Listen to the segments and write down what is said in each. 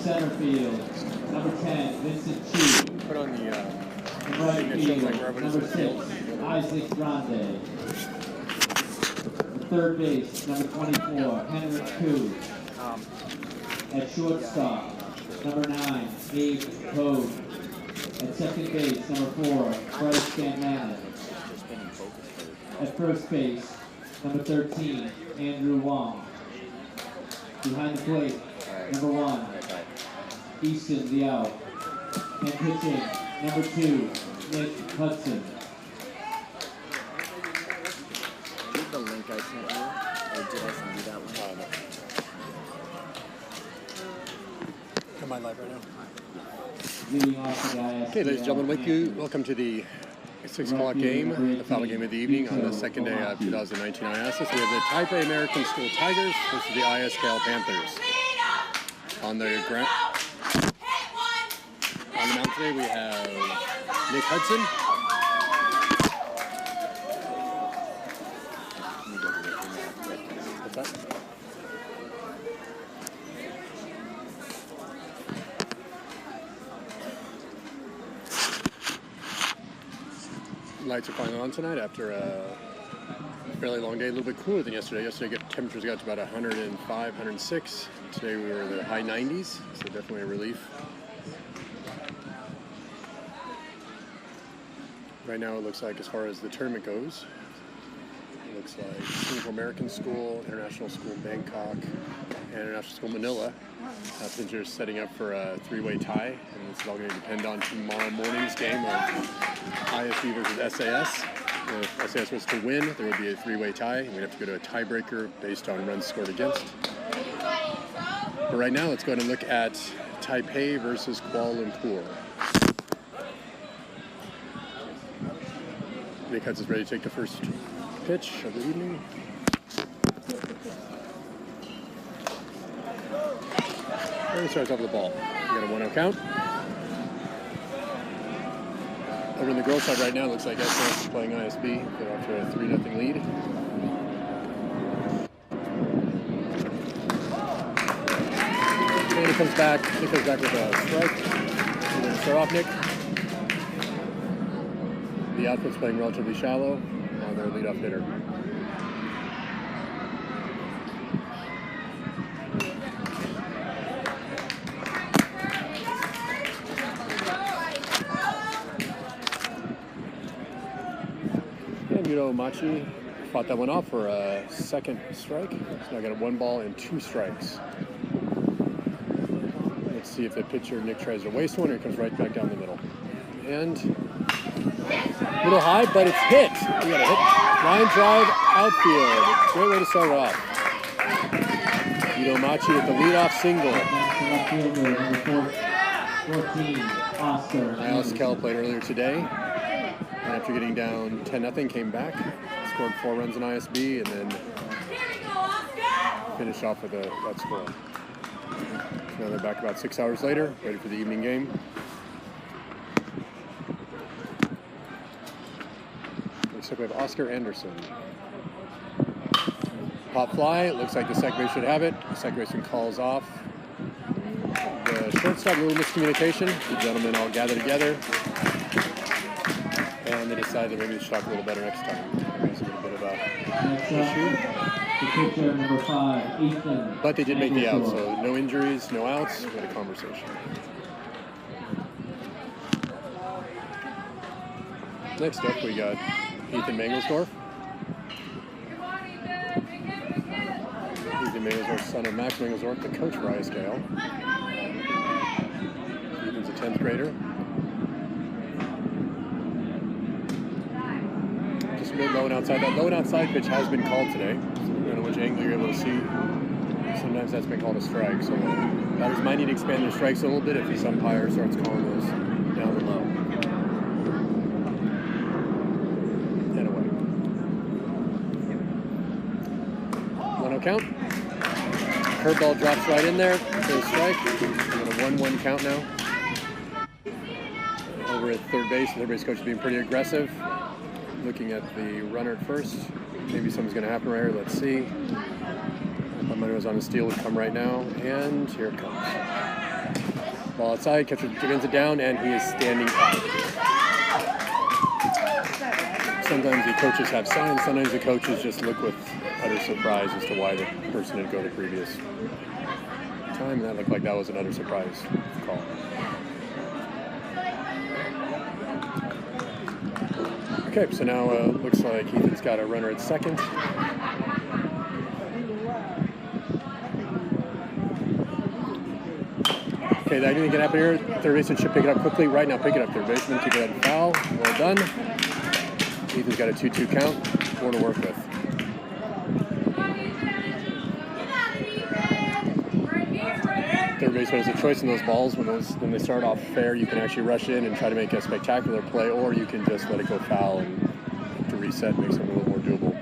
center field, number 10, Vincent Chu. Put on the Right field, like number 6, Isaac Grande. Third base, number 24, Henrik Koo. At shortstop, number 9, Abe Code. At second base, number 4, Bryce Scanlon. At first base, number 13, Andrew Wong. Behind the plate, number 1, Easton Liao. And pitching, number 2, Nick Hudson. Did the link I sent you, or did I send you that link? Am I live right now? Leading off the ISKL. Okay, ladies and gentlemen, welcome to the 6 o'clock game, the final game of the evening on the second day of 2019 ISS. We have the Taipei American School Tigers versus the ISKL Panthers. On the mound today we have Nick Hudson. What's that? Lights are finally on tonight after a fairly long day, a little bit cooler than yesterday. Yesterday temperatures got to about 105, 106. Today we were in the high 90s, so definitely a relief. Right now it looks like, as far as the tournament goes, it looks like Singapore American School, International School Bangkok, and International School Manila. They're setting up for a three-way tie, and it's all going to depend on tomorrow morning's game of ISB versus SAS. If SAS was to win, there would be a three-way tie, and we'd have to go to a tiebreaker based on runs scored against. But right now, let's go ahead and look at Taipei versus Kuala Lumpur. Nick Hudson's ready to take the first pitch of the evening. And he starts off with the ball. We got a 1-0 count. Over in the girls' side right now, looks like SAS is playing ISB. They're off to a 3-0 lead. And he comes back. He comes back with a strike. We're going to start off, Nick. The outfit's playing relatively shallow on their leadoff hitter. And Yudo Machi fought that one off for a second strike. So now got a 1 ball and 2 strikes. Let's see if the pitcher, Nick, tries to waste one or he comes right back down the middle. And a little high, but it's hit. We got a hit. Line drive, outfield. Great way to start it off. Yudo Machi with the leadoff single. ISKL played earlier today. And after getting down 10-0, came back, scored 4 runs in ISB, and then finished off with that score. Now they're back about 6 hours later, ready for the evening game. Looks like we have Oscar Anderson. Pop fly, looks like the second base should have it. The second baseman calls off. The shortstop, a little miscommunication. The gentlemen all gather together. And they decide that maybe they should talk a little better next time. There's a little bit of a issue. The pitcher, number 5, Ethan. But they did make the out, so no injuries, no outs. We had a conversation. Next up, we got Ethan Mangelsdorf. Ethan Mangelsdorf, son of Max Mangelsdorf, the coach for ISKL. Ethan's a 10th grader. Just a bit low and outside. That low and outside pitch has been called today. So I don't know which angle you're able to see. Sometimes that's been called a strike. So batters might need to expand their strikes a little bit if this umpire starts calling those down and low. And away. 1-0 count. Curveball drops right in there for a strike. We're at a 1-1 count now. Over at third base, the third base coach is being pretty aggressive. Looking at the runner at first. Maybe something's going to happen right here. Let's see. My money was on the steal would come right now, and here it comes. Ball outside, catcher begins it down, and he is standing up. Sometimes the coaches have signs, sometimes the coaches just look with utter surprise as to why the person didn't go the previous time, and that looked like that was an utter surprise call. Okay, so now looks like Ethan's got a runner at second. Okay, that anything can happen here. Third baseman should pick it up quickly. Right now, pick it up. Third baseman, keep it at foul. Well done. Ethan's got a 2-2 count. 4 to work with. Third baseman has a choice in those balls. When they start off fair, you can actually rush in and try to make a spectacular play, or you can just let it go foul and to reset makes something a little more doable.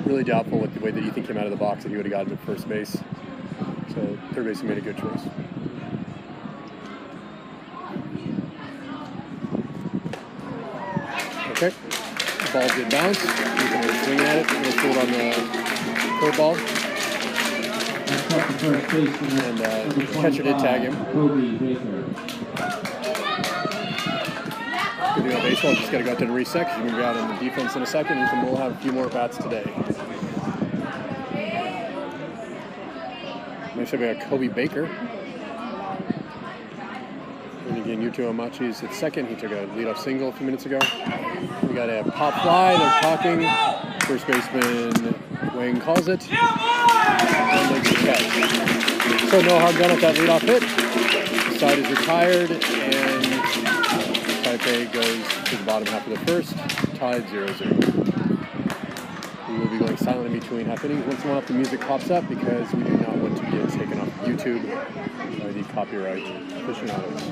Really doubtful with the way that Ethan came out of the box that he would have gotten to first base. So third baseman made a good choice. Okay, the ball did bounce. Ethan was swinging at it. He was pulled on the curveball. And the catcher did tag him. Good thing on baseball, just got to go out there and reset because you're going to be out on the defense in a second. Ethan will have a few more bats today. Next up we got Kobe Baker. And again, Yuto Amachi's at second. He took a leadoff single a few minutes ago. We got a pop fly. They're talking. First baseman Wayne calls it. And makes the catch. So no hard run at that leadoff hit. The side is retired, and Taipei goes to the bottom half of the first, tied 0-0. We will be going silent in between half innings. Once in a while, if the music pops up, because we do not want to get taken off YouTube by the copyright aficionados.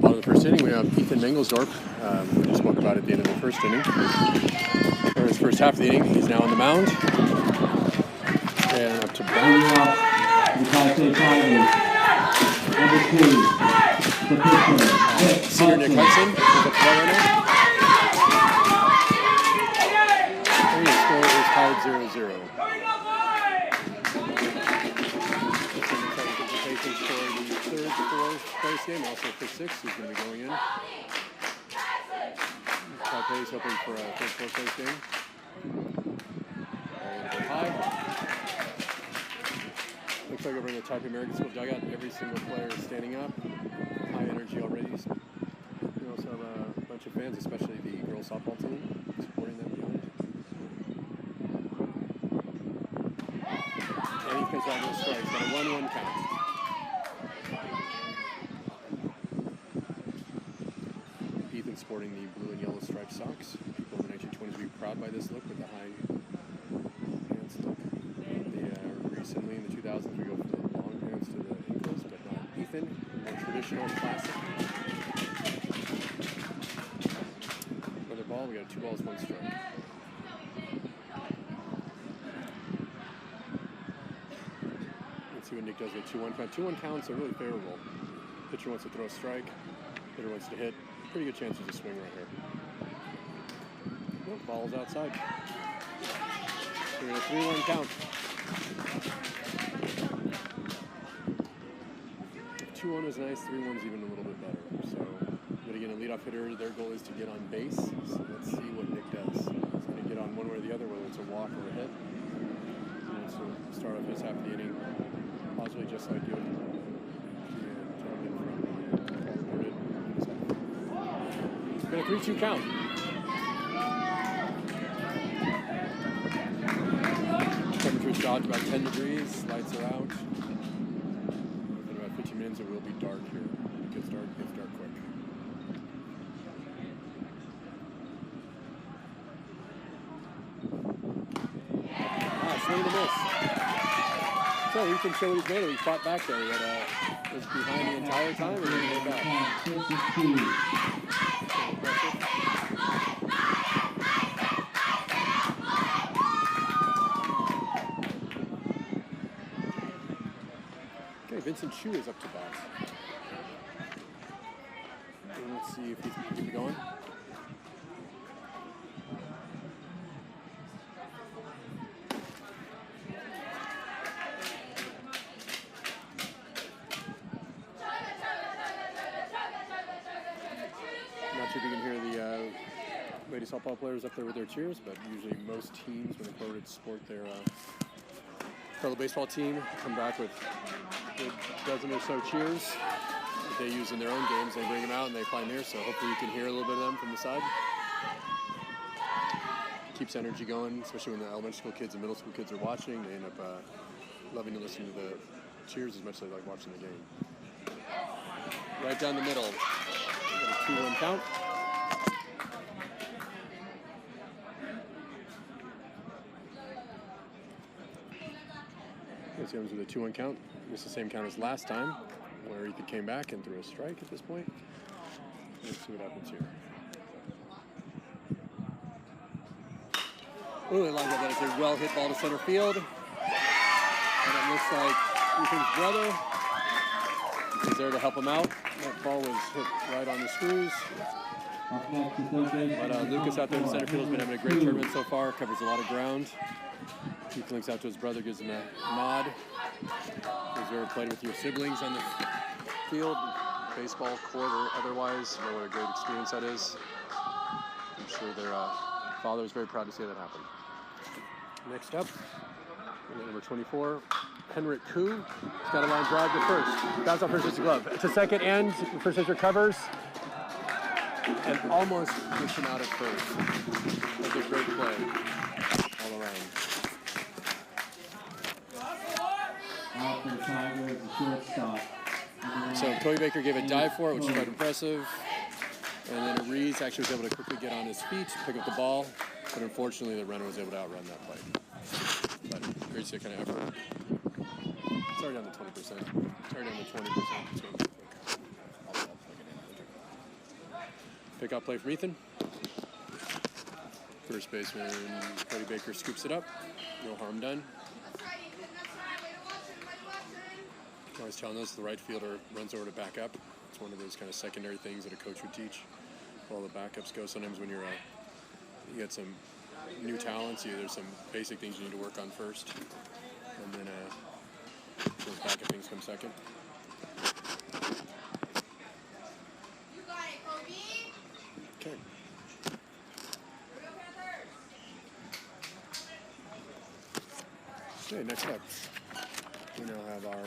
Bottom of the first inning, we have Ethan Mengelsdorf. We just spoke about it at the end of the first inning. Or his first half of the inning, he's now on the mound. And up to Brown. Senior Nick Hudson is the play runner. And the score is tied 0-0. For the third, fourth place game, also for 6, he's going to be going in. Taipei's hoping for a third, fourth place game. High. Looks like over in the Taipei American School dugout, every single player is standing up. High energy already. We also have a bunch of fans, especially the girls softball team, supporting them behind. And he plays all those strikes. Got a 1-1 count. Ethan sporting the blue and yellow striped socks. People in the 1920s would be proud by this look with the high pants look. Recently in the 2000s, we go from the long pants to the ankles, but not Ethan. More traditional, classic. Another ball. We got 2 balls, 1 strike. Let's see what Nick does with 2-1 count. 2-1 counts are really favorable. Pitcher wants to throw a strike. Hitter wants to hit. Pretty good chances to swing right here. Nope, ball's outside. So we got a 3-1 count. 2-1 was nice, 3-1's even a little bit better. So, but again, a leadoff hitter, their goal is to get on base. So let's see what Nick does. He's going to get on one way or the other, whether it's a walk or a hit. He wants to start off his half of the inning, possibly just like you. Got a 3-2 count. Temperature's dropped about 10 degrees, lights are out. In about 15 minutes it will be dark here. It gets dark quick. Swing and a miss. So Ethan showed what he's made of. He fought back there. He was behind the entire time and then he made back. Okay, Vincent Chu is up to bat. And let's see if he can keep it going. Not sure if you can hear the lady softball players up there with their cheers, but usually most teams, when they play a sport, their ISKL Baseball team come back with a dozen or so cheers that they use in their own games. They bring them out and they apply them here, so hopefully you can hear a little bit of them from the side. Keeps energy going, especially when the elementary school kids and middle school kids are watching. They end up loving to listen to the cheers as much as they like watching the game. Right down the middle. Got a 2-1 count. This comes with a 2-1 count. It's the same count as last time, where Ethan came back and threw a strike at this point. Let's see what happens here. Ooh, it lines up that it's a well-hit ball to center field. And it looks like Ethan's brother is there to help him out. That ball was hit right on the screws. But Lucas out there in center field has been having a great tournament so far. Covers a lot of ground. Ethan links out to his brother, gives him a nod. Has you ever played with your siblings on the field, baseball, court, or otherwise? You know what a great experience that is. I'm sure their father was very proud to see that happen. Next up, number 24, Henrik Koo. He's got a line drive to first. Bounce off first pitch glove. To second and first pitcher covers. And almost gets him out at first. That's a great play all around. Out for the Tigers, the shortstop. So Cody Baker gave a dive for it, which is quite impressive. And then Reese actually was able to quickly get on his feet, pick up the ball. But unfortunately, the runner was able to outrun that play. But great to see that kind of effort. It's already down to 20%. It's already down to 20%. Pick up play from Ethan. First baseman Cody Baker scoops it up. No harm done. Always telling us the right fielder runs over to back up. It's one of those kind of secondary things that a coach would teach. All the backups go. Sometimes when you're you got some new talents, there's some basic things you need to work on first, and then those backup things come second. Okay. Okay, next up. We now have our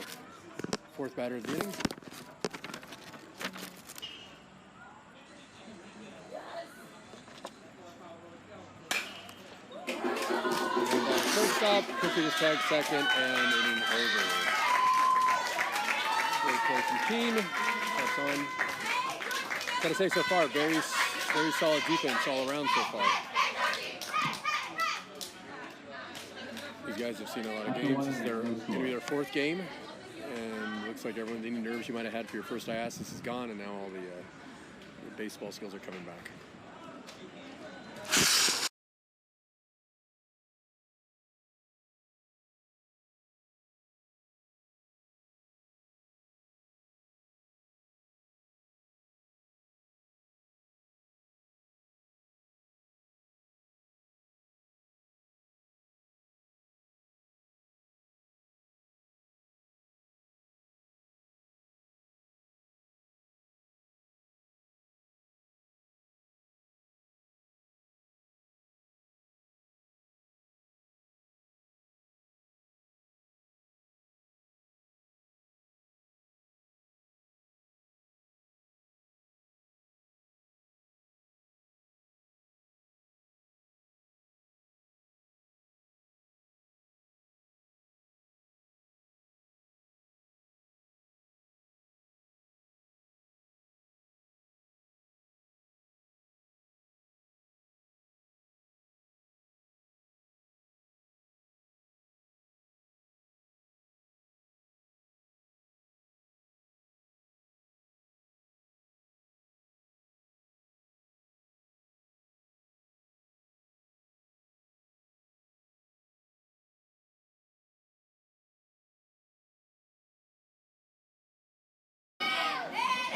fourth batter of the inning. First stop, quickly just tagged second, and inning over. Very close and keen. That's on. Gotta say, so far, very solid defense all around so far. These guys have seen a lot of games. This is going to be their fourth game, and looks like everyone, any nerves you might have had for your first IS, this is gone, and now all the baseball skills are coming back.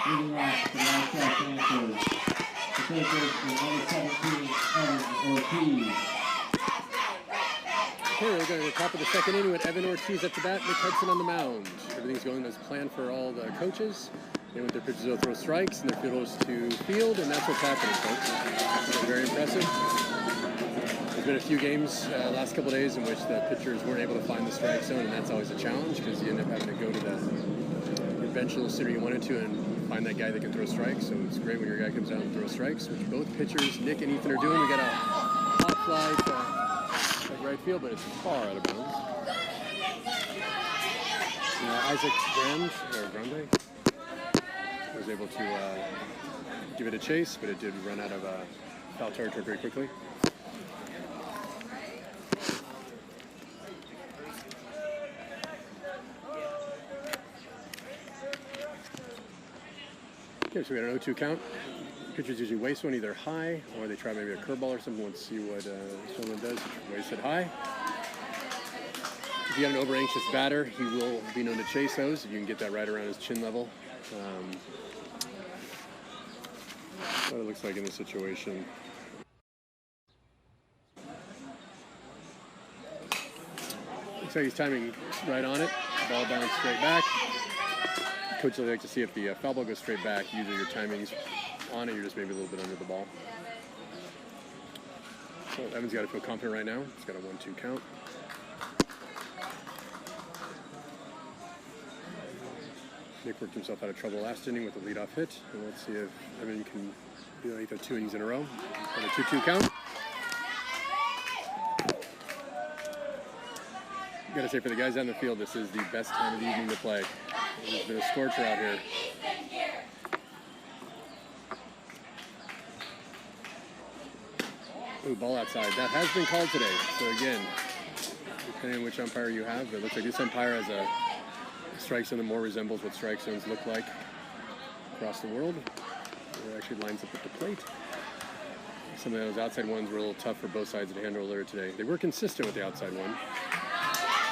Moving on to the last track answers. The takers for number 17, Evan Ortiz. Okay, we're going to the top of the second inning with Evan Ortiz at the bat, Nick Hudson on the mound. Everything's going as planned for all the coaches. They want their pitchers to throw strikes and their fielders to field, and that's what's happening, folks. It's been very impressive. There's been a few games last couple of days in which the pitchers weren't able to find the strike zone, and that's always a challenge because you end up having to go to the conventional center you wanted to and find that guy that can throw strikes. So it's great when your guy comes out and throws strikes, which both pitchers, Nick and Ethan, are doing. We got a hot fly to right field, but it's far out of bounds. Isaac Grande was able to give it a chase, but it did run out of foul territory very quickly. Okay, so we got an 0-2 count. Pitchers usually waste one either high, or they try maybe a curveball or something. Let's see what someone does. Waste it high. If you got an over-anxious batter, he will be known to chase those if you can get that right around his chin level. What it looks like in this situation. Looks like he's timing right on it. Ball bounced straight back. Coach would like to see if the foul ball goes straight back. Usually your timing's on it, you're just maybe a little bit under the ball. So Evan's got to feel confident right now. He's got a 1-2 count. Nick worked himself out of trouble last inning with a leadoff hit. And let's see if Evan can do like 2 innings in a row. Got a 2-2 count. Got to say, for the guys out in the field, this is the best time of the evening to play. There's been a scorcher out here. Ooh, ball outside. That has been called today. So again, depending on which umpire you have, but it looks like this umpire has a strike zone that more resembles what strike zones look like across the world. It actually lines up at the plate. Some of those outside ones were a little tough for both sides to handle earlier today. They were consistent with the outside one.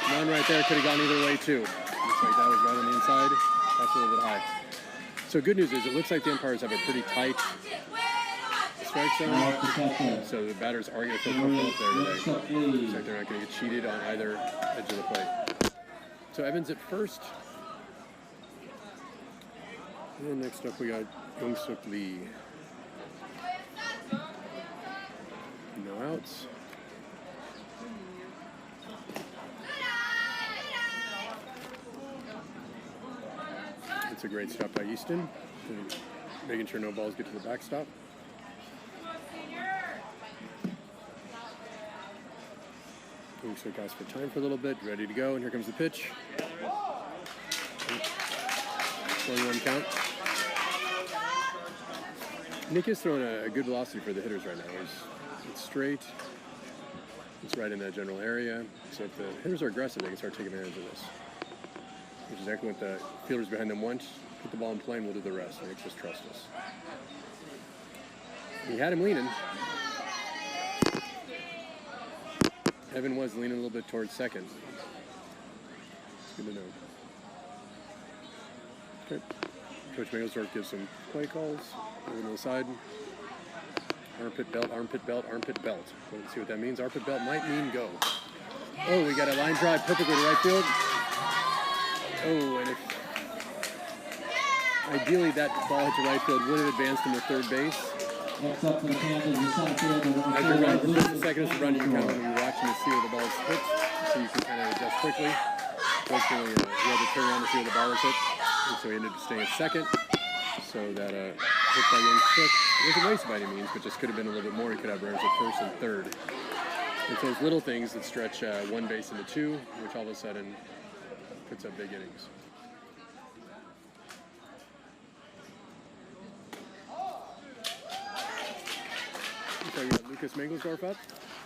None right there could have gone either way too. Looks like that was right on the inside. That's a little bit high. So good news is it looks like the umpires have a pretty tight strike zone. So the batters are going to feel comfortable up there today. Looks like they're not going to get cheated on either edge of the plate. So Evans at first. And next up we got Young-Suk Lee. No outs. That's a great stop by Easton, making sure no balls get to the backstop. Looks like guys for time for a little bit, ready to go, and here comes the pitch. 1 count. Nick is throwing a good velocity for the hitters right now. It's straight. It's right in that general area. So if the hitters are aggressive, they can start taking advantage of this. Which is exactly what the fielders behind them want. Put the ball in play and we'll do the rest. Nick, just trust us. He had him leaning. Evan was leaning a little bit towards second. It's good to know. Okay. Coach Mangelsdorf gives some play calls. Over to the side. Armpit belt, armpit belt, armpit belt. Let's see what that means. Armpit belt might mean go. Oh, we got a line drive perfectly to right field. Oh, and if ideally that ball hit to right field would have advanced him to third base. Next up for the Panthers, the center fielder. As you're running for 50 seconds to run, you kind of want to be watching to see where the ball is hit, so you can kind of adjust quickly. Fortunately, he had to turn around to see where the ball was hit, and so he ended up staying at second. So that hit by Young Cook wasn't wasted by any means, but just could have been a little bit more. He could have runners at first and third. It's those little things that stretch one base into two, which all of a sudden puts up big innings. So you got Lucas Mangelsdorf up.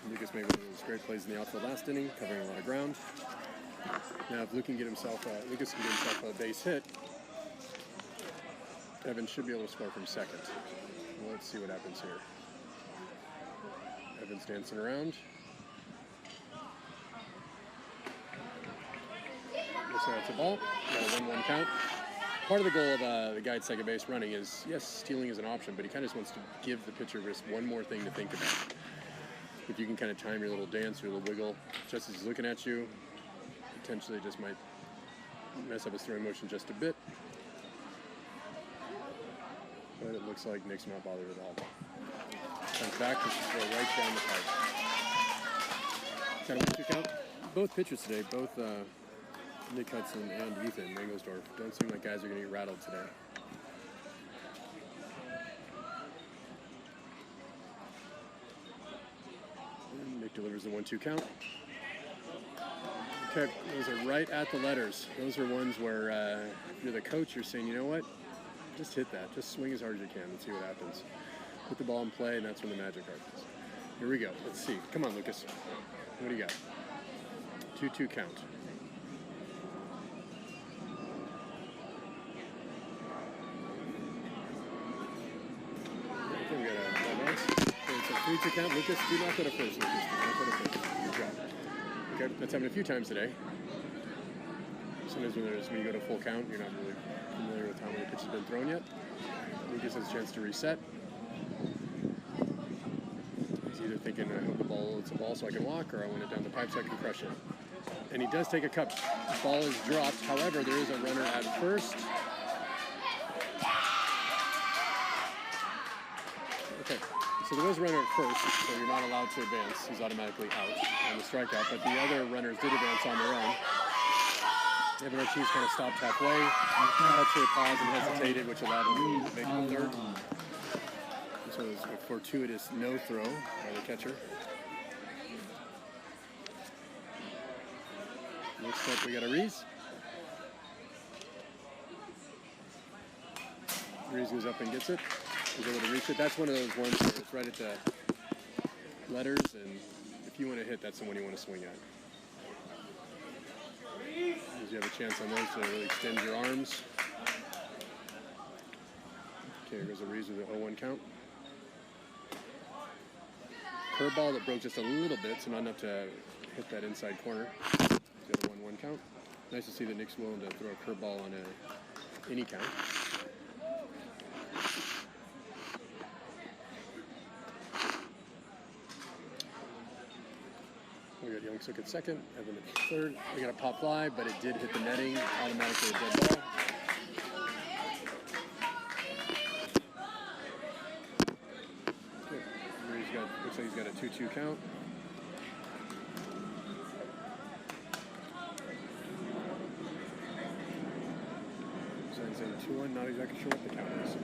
Lucas Mangelsdorf great plays in the outfield last inning, covering a lot of ground. Now if Lucas can get himself a base hit, Evan should be able to score from second. Well, let's see what happens here. Evan's dancing around. Looks like it's a ball. Got a 1-1 count. Part of the goal of the guy at second base running is, yes, stealing is an option, but he kind of just wants to give the pitcher just one more thing to think about. If you can kind of time your little dance, your little wiggle, just as he's looking at you, potentially just might mess up his throwing motion just a bit. But it looks like Nick's not bothered at all. Comes back, pushes the throw right down the pipe. Got a 1-2 count. Both pitchers today, both Nick Hudson and Ethan Mangelsdorf, don't seem like guys are going to get rattled today. And Nick delivers the 1-2 count. Okay, those are right at the letters. Those are ones where if you're the coach, you're saying, you know what? Just hit that. Just swing as hard as you can and see what happens. Put the ball in play, and that's when the magic happens. Here we go. Let's see. Come on, Lucas. What do you got? 2-2 count. Okay, we got a nice. It's a 3-2 count. Lucas, do not go to first, Lucas. Do not go to first. Good job. Okay, that's happened a few times today. Sometimes when you go to full count, you're not really familiar with how many pitches have been thrown yet. Lucas has a chance to reset. He's either thinking, I hope it's a ball so I can walk, or I want it down the pipe so I can crush it. And he does take a cut. The ball is dropped. However, there is a runner at first. Okay, so there was a runner at first, so you're not allowed to advance. He's automatically out on the strikeout, but the other runners did advance on their own. Evan Ortiz kind of stopped halfway, actually paused and hesitated, which allowed him to make the third. This was a fortuitous no throw by the catcher. Next up, we got a Reese. Reese goes up and gets it. He's able to reach it. That's one of those ones where it's right at the letters, and if you want to hit, that's the one you want to swing at. Because you have a chance on those to really extend your arms. Okay, here goes a Reese with an 0-1 count. Curveball that broke just a little bit, so not enough to hit that inside corner. He's got a 1-1 count. Nice to see that Nick's willing to throw a curveball on any count. We got Young Suk at second, Evan at third. We got a pop fly, but it did hit the netting, automatically a dead ball. Looks like he's got a 2-2 count. So He's in 2-1, not exactly sure what the count is.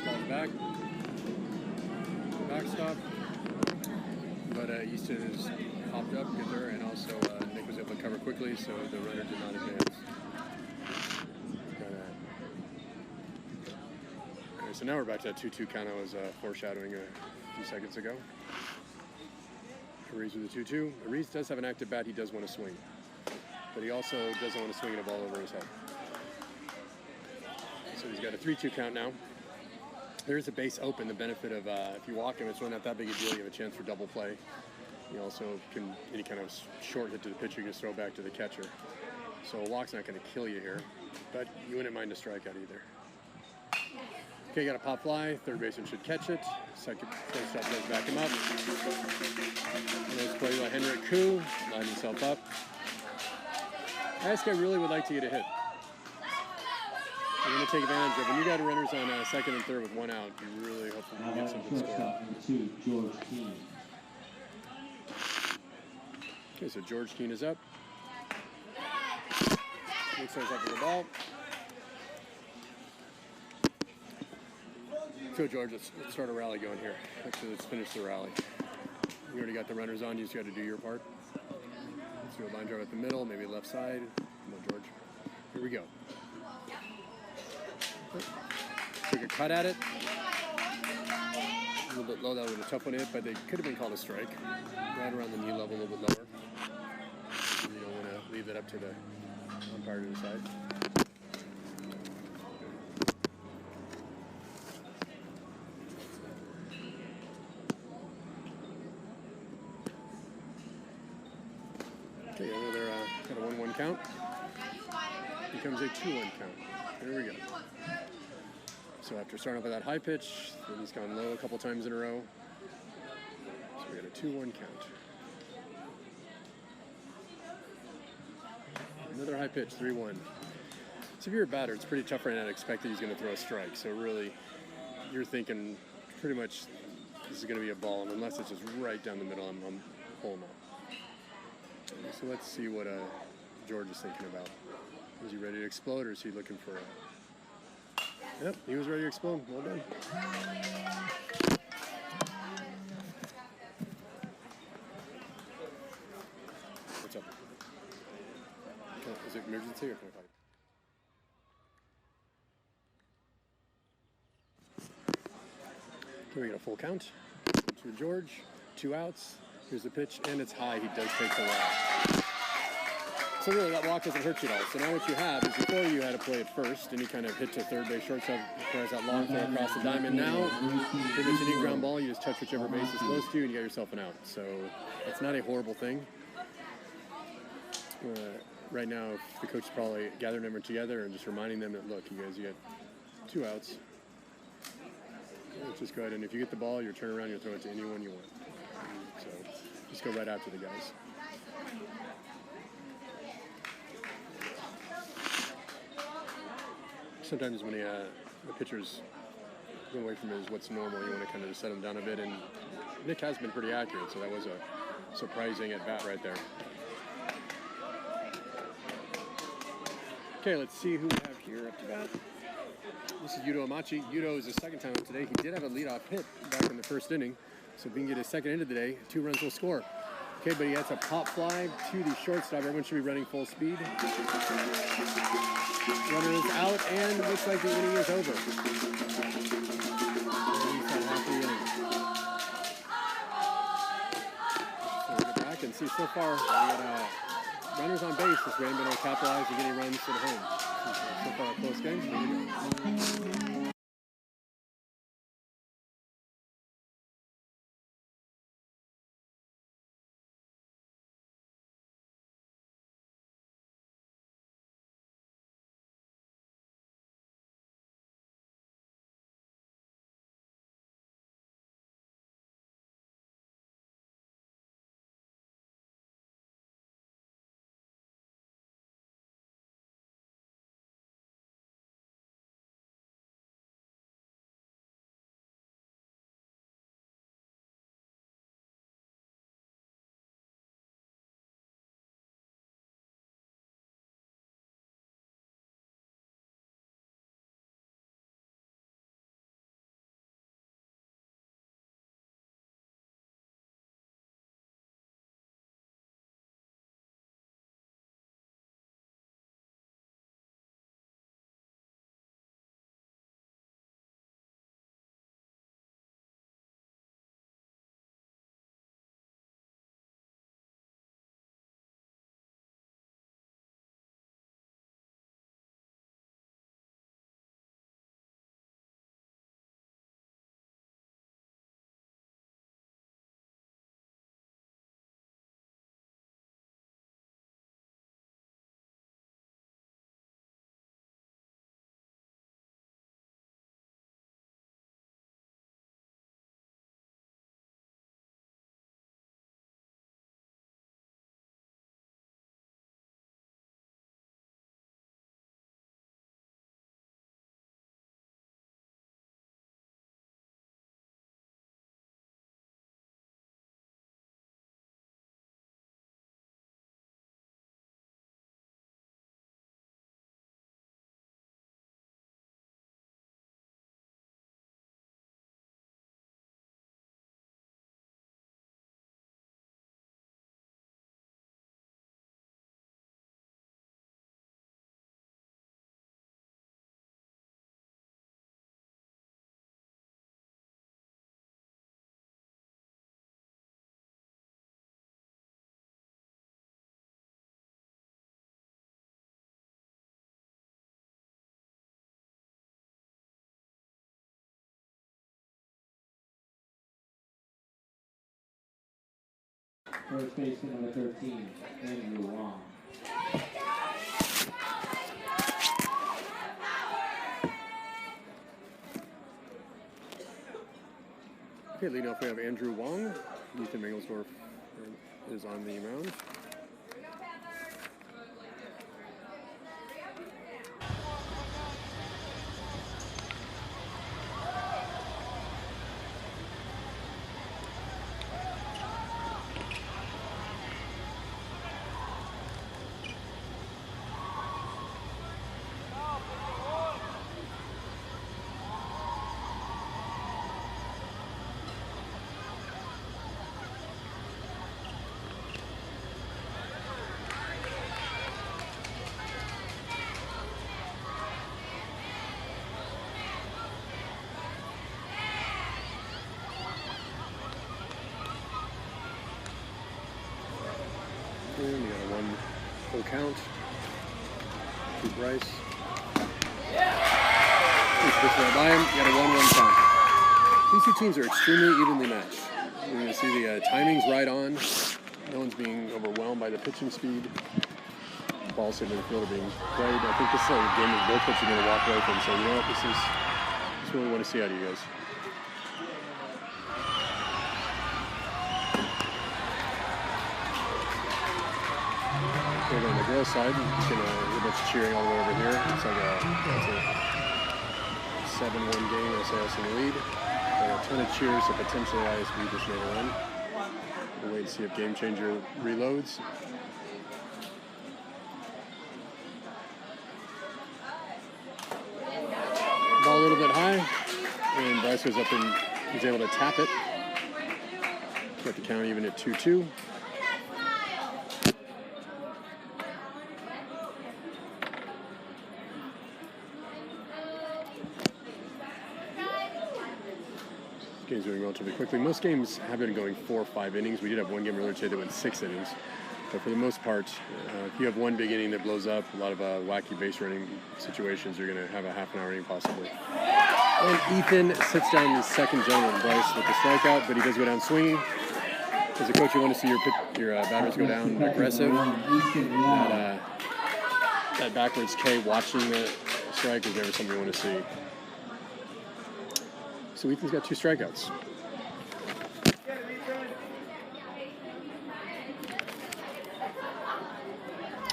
Ball's back. Backstop. But Easton has popped up, good there, and also Nick was able to cover quickly, so the runner did not advance. Okay, so now we're back to that 2-2 count I was foreshadowing a few seconds ago. Reese with the 2-2. Reese does have an active bat. He does want to swing, but he also doesn't want to swing a ball over his head. So he's got a 3-2 count now. There's a base open. The benefit of if you walk him, it's not that big a deal. You have a chance for double play. You also can any kind of short hit to the pitcher, you can just throw back to the catcher. So a walk's not going to kill you here, but you wouldn't mind a strikeout either. Okay, got a pop fly. Third baseman should catch it. Second shortstop does back him up. Nice play by Henrik Koo. Lined himself up. ISKL really would like to get a hit. You're going to take advantage of when you got runners on second and third with one out. You really hope you get something scored. Shortstop number 2, George Keane. Okay, so George Keane is up. Nick starts up with the ball. So George, let's start a rally going here. Actually, let's finish the rally. You already got the runners on. You just got to do your part. Let's do a line drive at the middle, maybe left side. Come on, George. Here we go. Took a cut at it. A little bit low. That was a tough one to hit, but they could have been called a strike. Right around the knee level, a little bit lower. You don't want to leave that up to the umpire to decide. Okay, another got a 1-1 count. Becomes a 2-1 count. There we go. So after starting off with that high pitch, then he's gone low a couple times in a row. So we got a 2-1 count. Another high pitch, 3-1. So if you're a batter, it's pretty tough right now to expect that he's going to throw a strike. So really, you're thinking pretty much this is going to be a ball, and unless it's just right down the middle, I'm pulling up. So let's see what George is thinking about. Is he ready to explode, or is he looking for a... Yep, he was ready to explode. Well done. What's up? Is it emergency or can I fight? Okay, we got a full count. To George, 2 outs. Here's the pitch, and it's high. He does take the walk. So really, that walk doesn't hurt you at all. So now what you have is before you had to play it first, and you kind of hit to third base, shortstop, requires that long throw across the diamond. Now, pretty much any ground ball, you just touch whichever base is close to you, and you got yourself an out. So it's not a horrible thing. Right now, the coach is probably gathering them together and just reminding them that, look, you guys, you got 2 outs. Let's just go ahead, and if you get the ball, you turn around, you throw it to anyone you want. So just go right after the guys. Sometimes when the pitcher's going away from what's normal, you want to kind of set him down a bit. And Nick has been pretty accurate, so that was a surprising at bat right there. Okay, let's see who we have here up to bat. This is Yuto Amachi. Yuto is his second time up today. He did have a leadoff hit back in the first inning, so if he can get his second into the day, 2 runs will score. Okay, but he has a pop fly to the shortstop. Everyone should be running full speed. Runner is out, and looks like the inning is over. Half the inning. So we'll get back and see so far. We got runners on base. This we haven't been able to capitalize and get any runs to the home. So far, a close game. First baseman number 13, Andrew Wong. Okay, leading off we have Andrew Wong. Ethan Mangelsdorf is on the mound. And we got a 1 full count to Bryce. He's pitching right by him. You got a 1-1 count. These two teams are extremely evenly matched. You're going to see the timing's right on. No one's being overwhelmed by the pitching speed. Balls hitting the field are being played. I think this is a game that both pitchers are going to walk away from. So you know what, this is what we want to see out of you guys. Over on the girls' side, you can a bunch of cheering all the way over here. It's like a 7-1 game. SAS in the lead. And a ton of cheers, so potentially ISB just made a run. We'll wait to see if Game Changer reloads. Ball a little bit high, and Bryce goes up and he's able to tap it. Got the count even at 2-2. Game's moving relatively quickly. Most games have been going 4 or 5 innings. We did have one game earlier today that went 6 innings. But for the most part, if you have one big inning that blows up, a lot of wacky base running situations, you're going to have a half-an-hour inning possibly. And Ethan sits down the second gentleman, Bryce, with the strikeout, but he does go down swinging. As a coach, you want to see your batters go down aggressive. That backwards K watching the strike is never something you want to see. So Ethan's got 2 strikeouts.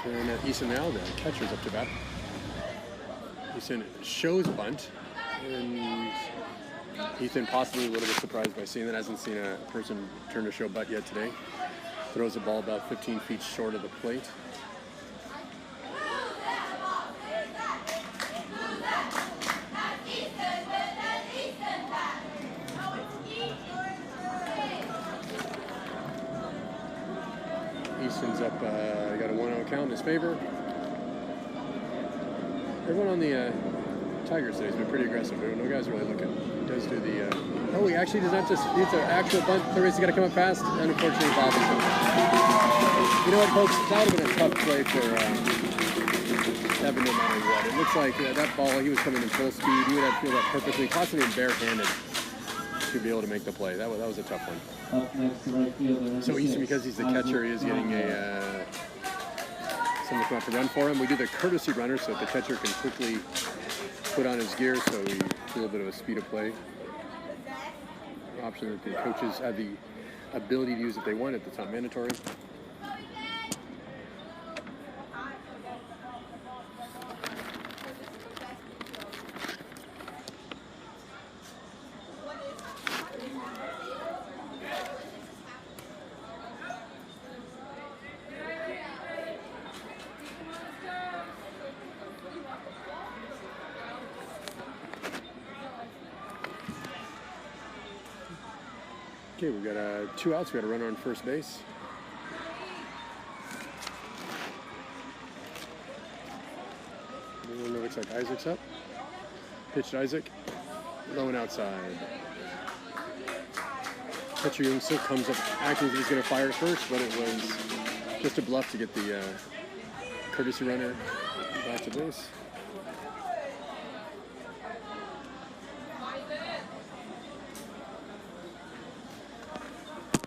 And Easton now, the catcher's up to bat. Easton shows bunt, and Ethan possibly a little bit surprised by seeing that. Hasn't seen a person turn to show bunt yet today. Throws the ball about 15 feet short of the plate. Easton's up, got a 1-0 count in his favor. Everyone on the Tigers today has been pretty aggressive. No guys really looking. He does do the, he actually does not just, needs an actual bunt. Third base has got to come up fast, and unfortunately Bob is over. You know what, folks? That would have been a tough play for Evan no matter what. It looks like that ball, he was coming in full speed. He would have to feel that perfectly, possibly barehanded, to be able to make the play. That was a tough one. Up next to right fielder. So Easton, because he's the catcher, he is getting someone to come out to run for him. We do the courtesy runner so that the catcher can quickly put on his gear, so we do a little bit of a speed of play option that the coaches have the ability to use if they want it. That's not mandatory. Okay, we've got 2 outs. We got a runner on first base. It looks like Isaac's up. Pitched Isaac. Low and outside. Catcher Youngsuk comes up acting as he's going to fire first, but it was just a bluff to get the courtesy runner back to base.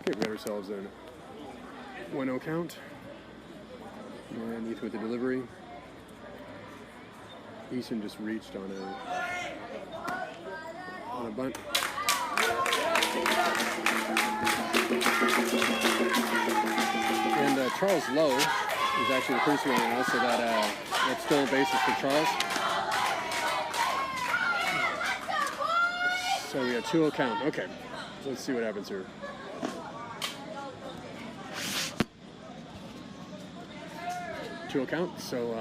Okay, we got ourselves a 1-0 count. And Ethan with the delivery. Ethan just reached on a bunt. And Charles Lowe is actually the first one now, so that stolen base is for Charles. So we got 2-0 count. Okay, so let's see what happens here. Two count. So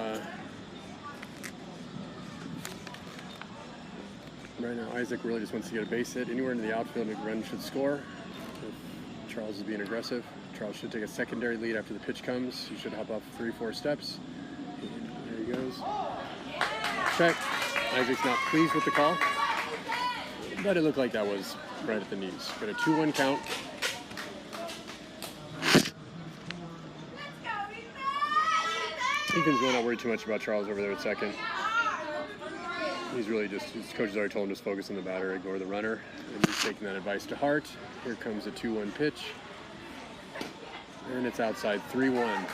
right now Isaac really just wants to get a base hit. Anywhere in the outfield, McRun should score. If Charles is being aggressive, Charles should take a secondary lead after the pitch comes. He should hop off 3-4 steps. And there he goes. Check. Isaac's not pleased with the call, but it looked like that was right at the knees. Got a 2-1 count. Ethan's really not worried too much about Charles over there at second. He's really just, his coach has already told him, just focus on the batter, ignore the runner. And he's taking that advice to heart. Here comes a 2-1 pitch. And it's outside, 3-1.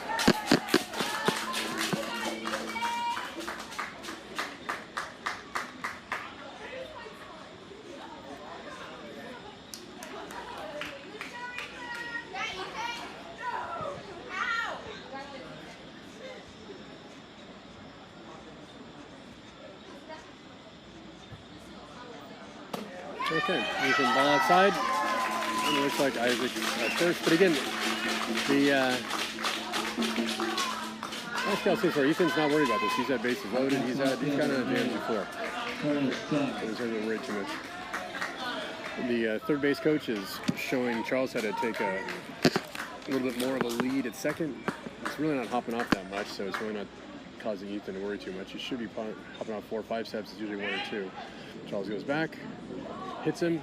Okay, Ethan ball outside. And it looks like Isaac at first. But again, the ISKL says where Ethan's not worried about this. He's had bases loaded. He's kind of advantage before. So he's not worried too much. The third base coach is showing Charles how to take a little bit more of a lead at second. It's really not hopping off that much, so it's really not causing Ethan to worry too much. He should be hopping off 4 or 5 steps. It's usually 1 or 2. Charles goes back. Hits him.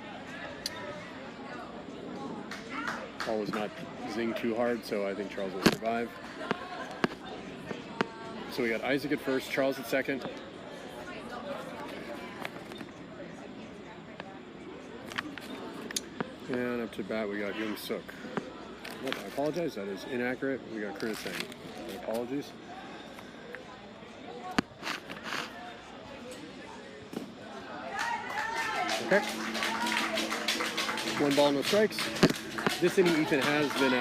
Ball was not zinged too hard, so I think Charles will survive. So we got Isaac at first, Charles at second. And up to bat we got Young Suk. Oh, I apologize, that is inaccurate. We got Curtis Sang. My apologies. Okay. 1 ball, no strikes. This inning, Ethan has been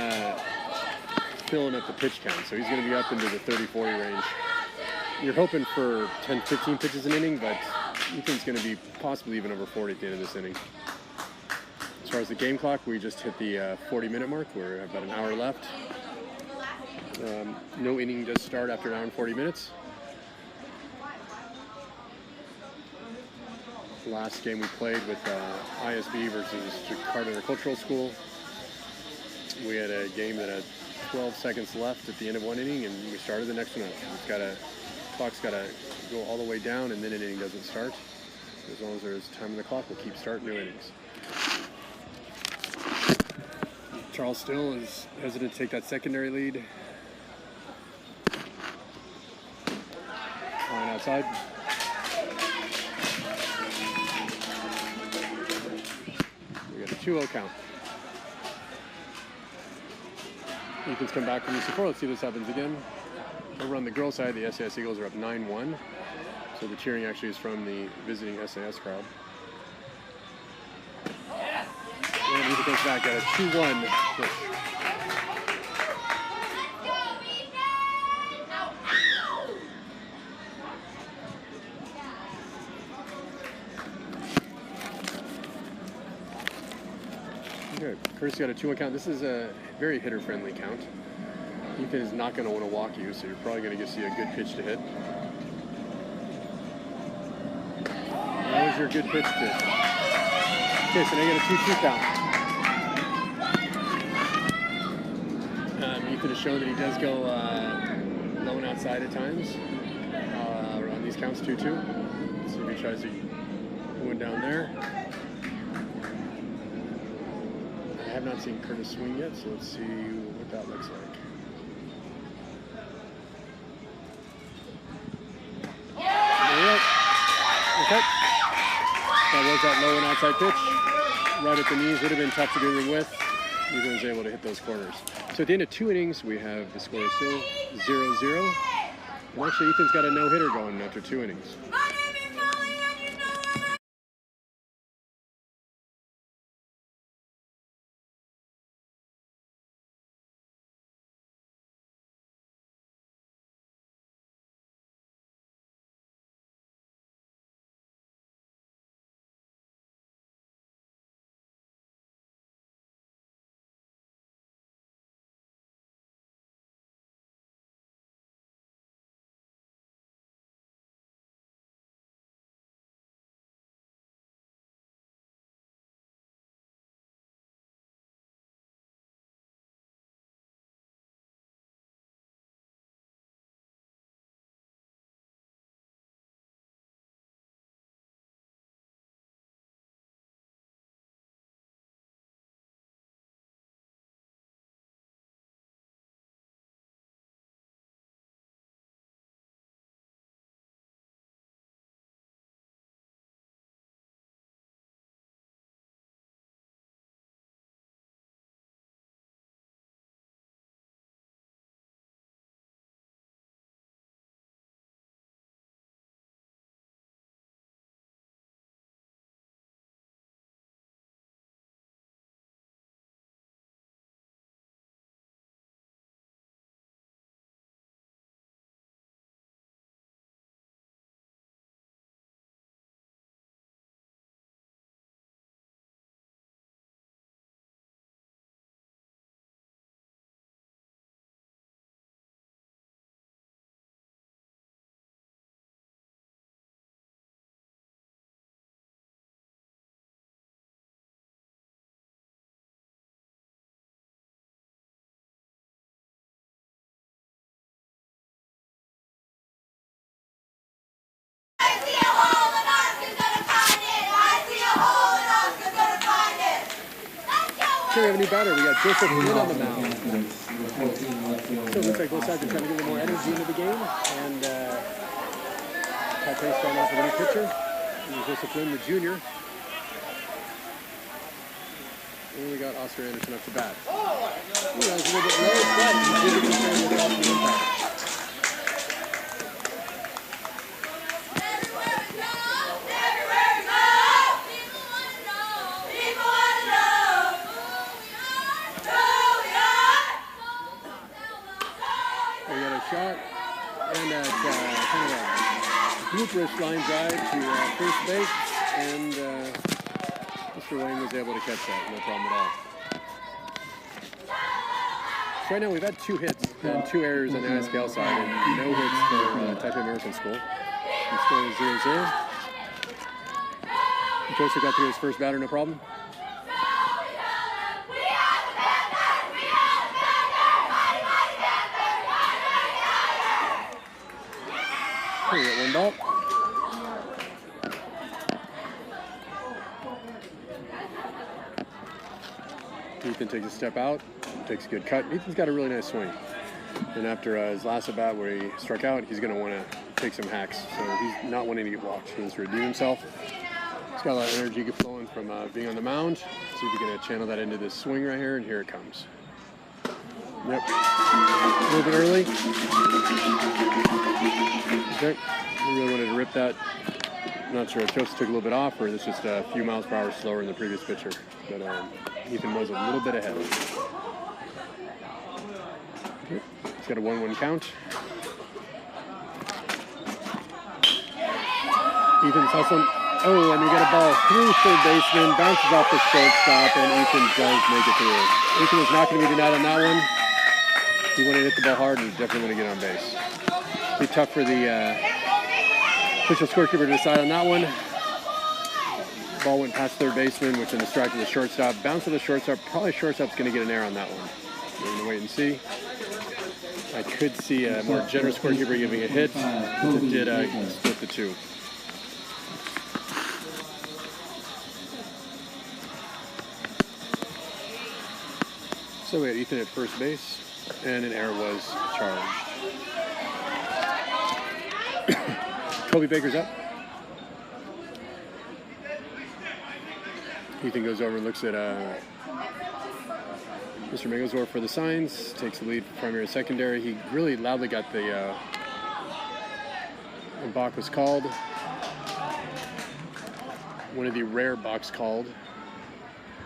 filling up the pitch count, so he's going to be up into the 30-40 range. You're hoping for 10-15 pitches an inning, but Ethan's going to be possibly even over 40 at the end of this inning. As far as the game clock, we just hit the 40-minute mark. We're about an hour left. No inning does start after an hour and 40 minutes. Last game we played with ISB versus Jakarta Agricultural School. We had a game that had 12 seconds left at the end of 1 inning, and we started the next one up. Clock's got to go all the way down, and then an inning doesn't start. As long as there's time on the clock, we'll keep starting new innings. Charles still is hesitant to take that secondary lead. Line outside. We got a 2-0 count. Ethan's come back from the support. Let's see if this happens again. Over on the girls' side, the SAS Eagles are up 9-1. So the cheering actually is from the visiting SAS crowd. And Ethan comes back at a 2-1 push. Okay, Curtis got a 2-1 count. This is a very hitter-friendly count. Ethan is not going to want to walk you, so you're probably going to see a good pitch to hit. That was your good pitch to hit. Okay, so now you got a 2-2 count. Ethan has shown that he does go low and outside at times on these counts, 2-2. Let's see if he tries to go down there. I have not seen Curtis swing yet, so let's see what that looks like. Okay. That was that low and outside pitch. Right at the knees. Would have been tough to do anything with. Ethan was able to hit those corners. So at the end of 2 innings, we have the score still 0-0. And actually, Ethan's got a no-hitter going after 2 innings. So we have a new batter. We got Joseph Flynn on the mound. So it looks like both sides are trying to get a little more energy into the game. And Pat Pace starting off with a new pitcher. And Joseph Flynn, the junior. And we got Oscar Anderson up to bat. Ooh, that was a little bit low, but he did get concerned with off the impact. Shot and kind of a blooperish line drive to first base, and Mr. Wayne was able to catch that, no problem at all. So right now we've had 2 hits and 2 errors on the ISKL side, and no hits for Taipei American School. The score is 0-0. Joseph got through his first batter, no problem. We got 1 ball. Ethan takes a step out, takes a good cut. Ethan's got a really nice swing. And after his last at bat where he struck out, he's going to want to take some hacks. So he's not wanting to get walked. He wants to redeem himself. He's got a lot of energy flowing from being on the mound. See if he can channel that into this swing right here, and here it comes. Yep. A little bit early. Okay. I really wanted to rip that. I'm not sure if Joseph took a little bit off or it's just a few miles per hour slower than the previous pitcher. But Ethan was a little bit ahead. Okay. He's got a 1-1 count. Ethan's hustling. Oh, and we got a ball through third baseman, bounces off the shortstop, and Ethan does make it through. Ethan was not going to be denied on that one. He wanted to hit the ball hard and definitely want to get on base. It'll be tough for the official scorekeeper to decide on that one. Ball went past third baseman, which in the strike to the shortstop. Bounce to the shortstop. Probably shortstop's going to get an error on that one. We're going to wait and see. I could see a more generous scorekeeper giving a hit. It did split the 2. So we had Ethan at first base, and an error was charged. Kobe Baker's up. Ethan goes over and looks at Mr. Megazor for the signs, takes the lead primary and secondary. He really loudly got the balk was called. One of the rare balks called.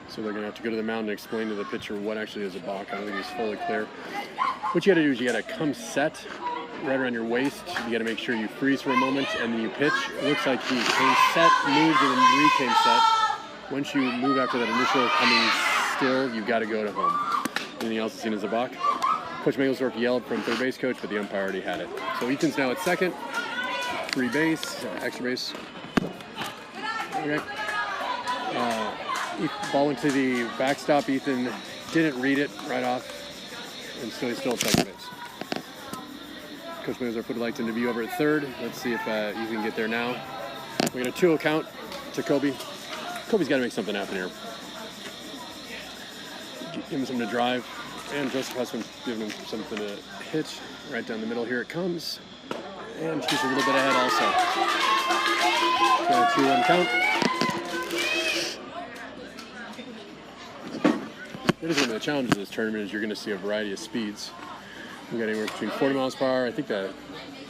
So they're going to have to go to the mound and explain to the pitcher what actually is a balk. I don't think it's fully clear. What you got to do is you got to come set right around your waist. You got to make sure you freeze for a moment and then you pitch. It looks like he came set, moved, and then re-came set. Once you move after that initial coming still, you've got to go to home. Anything else is seen as a balk. Coach Mangelsdorf yelled from third base coach, but the umpire already had it. So Ethan's now at second. Free base, extra base. Okay. Ball went to the backstop. Ethan didn't read it right off, and so he's still at second base. Coach Mangelsdorf would like to interview over at third. Let's see if Ethan can get there now. We got a 2-0 count to Kobe. Kobe's got to make something happen here. Give him something to drive. And Joseph Husband giving him something to hit. Right down the middle, here it comes. And she's a little bit ahead also. Got a 2-1 count. That is one of the challenges of this tournament is you're going to see a variety of speeds. We got anywhere between 40 miles per hour. I think the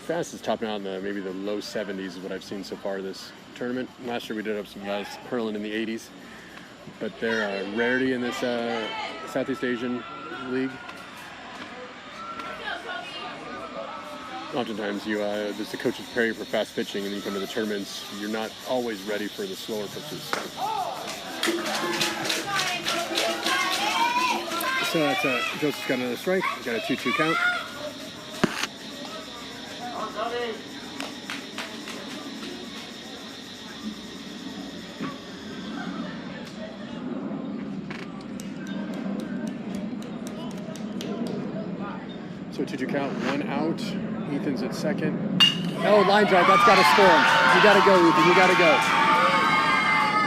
fastest topping out in maybe the low 70s is what I've seen so far this tournament. Last year we did have some guys hurling in the 80s. But they're a rarity in this Southeast Asian league. Oftentimes, there's the coaches prepare you for fast pitching, and then you come to the tournaments, you're not always ready for the slower pitches. So that's Joseph's got another strike. He's got a 2-2 count. So 2-2 count, 1 out. Ethan's at second. Oh, line drive, that's got to score him. You got to go, Ethan, you got to go.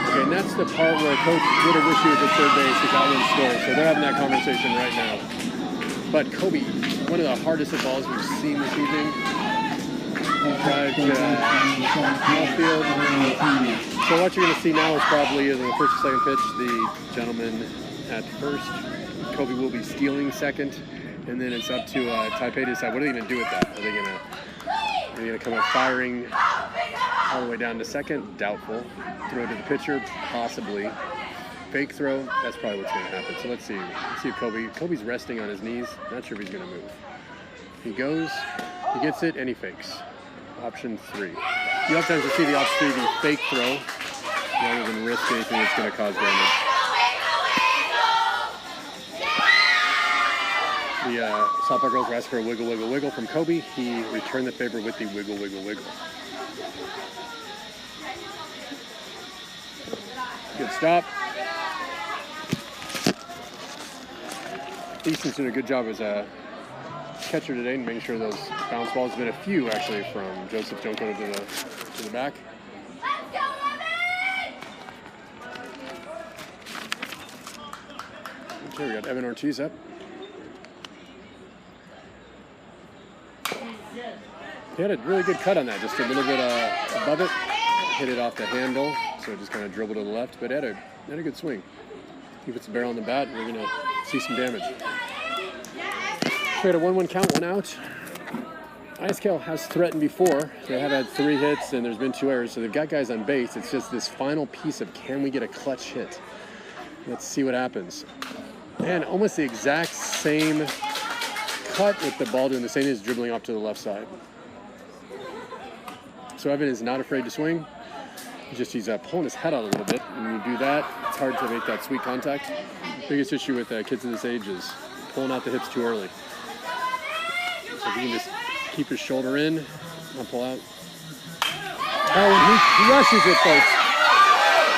Okay, and that's the part where Coach would have wished he was at third base if that one scored. So they're having that conversation right now. But Kobe, one of the hardest hit balls we've seen this evening. Drive to outfield. So what you're going to see now is probably in the first or second pitch, the gentleman at first. Kobe will be stealing second. And then it's up to Taipei to decide what are they going to do with that. Are they going to come up firing all the way down to second? Doubtful. Throw to the pitcher? Possibly. Fake throw? That's probably what's going to happen. So let's see. Let's see if Kobe's resting on his knees. Not sure if he's going to move. He goes, he gets it, and he fakes. Option 3. You oftentimes will see the option 3, the fake throw, rather than risk anything that's going to cause damage. The softball girls were asked for a wiggle, wiggle, wiggle from Kobe. He returned the favor with the wiggle, wiggle, wiggle. Good stop. Easton's doing a good job as a catcher today and making sure those bounce balls. Been a few actually from Joseph Junko to the back. Okay, we got Evan Ortiz up. He had a really good cut on that, just a little bit above it. Hit it off the handle, so it just kind of dribbled to the left, but had a good swing. He puts the barrel on the bat, and we're going to see some damage. We had a 1-1 count, 1 out. ISKL has threatened before. They have had 3 hits, and there's been 2 errors, so they've got guys on base. It's just this final piece of can we get a clutch hit? Let's see what happens. And almost the exact same cut with the ball doing the same as dribbling off to the left side. So Evan is not afraid to swing. He's pulling his head out a little bit. And when you do that, it's hard to make that sweet contact. Biggest issue with kids of this age is pulling out the hips too early. So if you can just keep your shoulder in, not pull out. Oh, he rushes it, folks.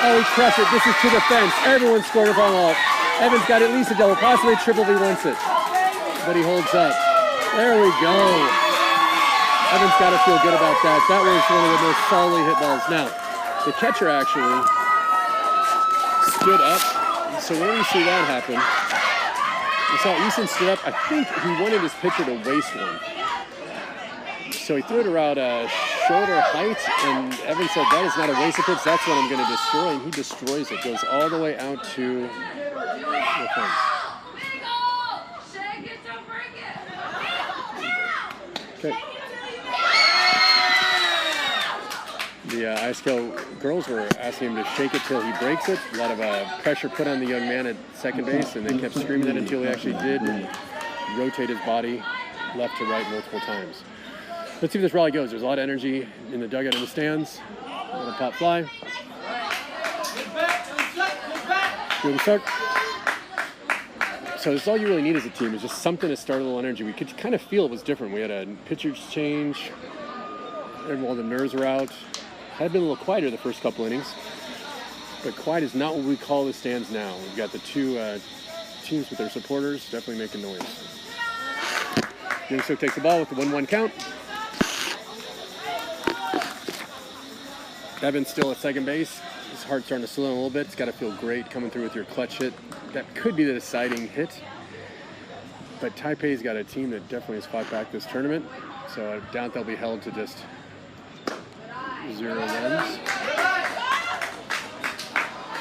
Oh, he crushed it. This is to the fence. Everyone scored a ball. Evan's got at least a double, possibly a triple if he wants it. But he holds up. There we go. Evan's got to feel good about that. That was one of the most solidly hit balls. Now, the catcher actually stood up. So when you see that happen, you saw Easton stood up. I think he wanted his pitcher to waste one. So he threw it around shoulder height, and Evan said, that is not a wasted pitch. That's what I'm going to destroy. And he destroys it. Goes all the way out to the fence. Okay. The ISKL girls were asking him to shake it till he breaks it. A lot of pressure put on the young man at second base, and they kept screaming that until he actually did rotate his body left to right multiple times. Let's see if this rally goes. There's a lot of energy in the dugout in the stands. A little pop fly. Good start. So this is all you really need as a team, is just something to start a little energy. We could kind of feel it was different. We had a pitcher's change. All the nerves were out. Had been a little quieter the first couple innings, but quiet is not what we call the stands now. We've got the two teams with their supporters definitely making noise. Youngstook takes the ball with the 1-1 count. Evan's still at second base. His heart's starting to slow down a little bit. It's got to feel great coming through with your clutch hit. That could be the deciding hit. But Taipei's got a team that definitely has fought back this tournament, so I doubt they'll be held to just 0 runs.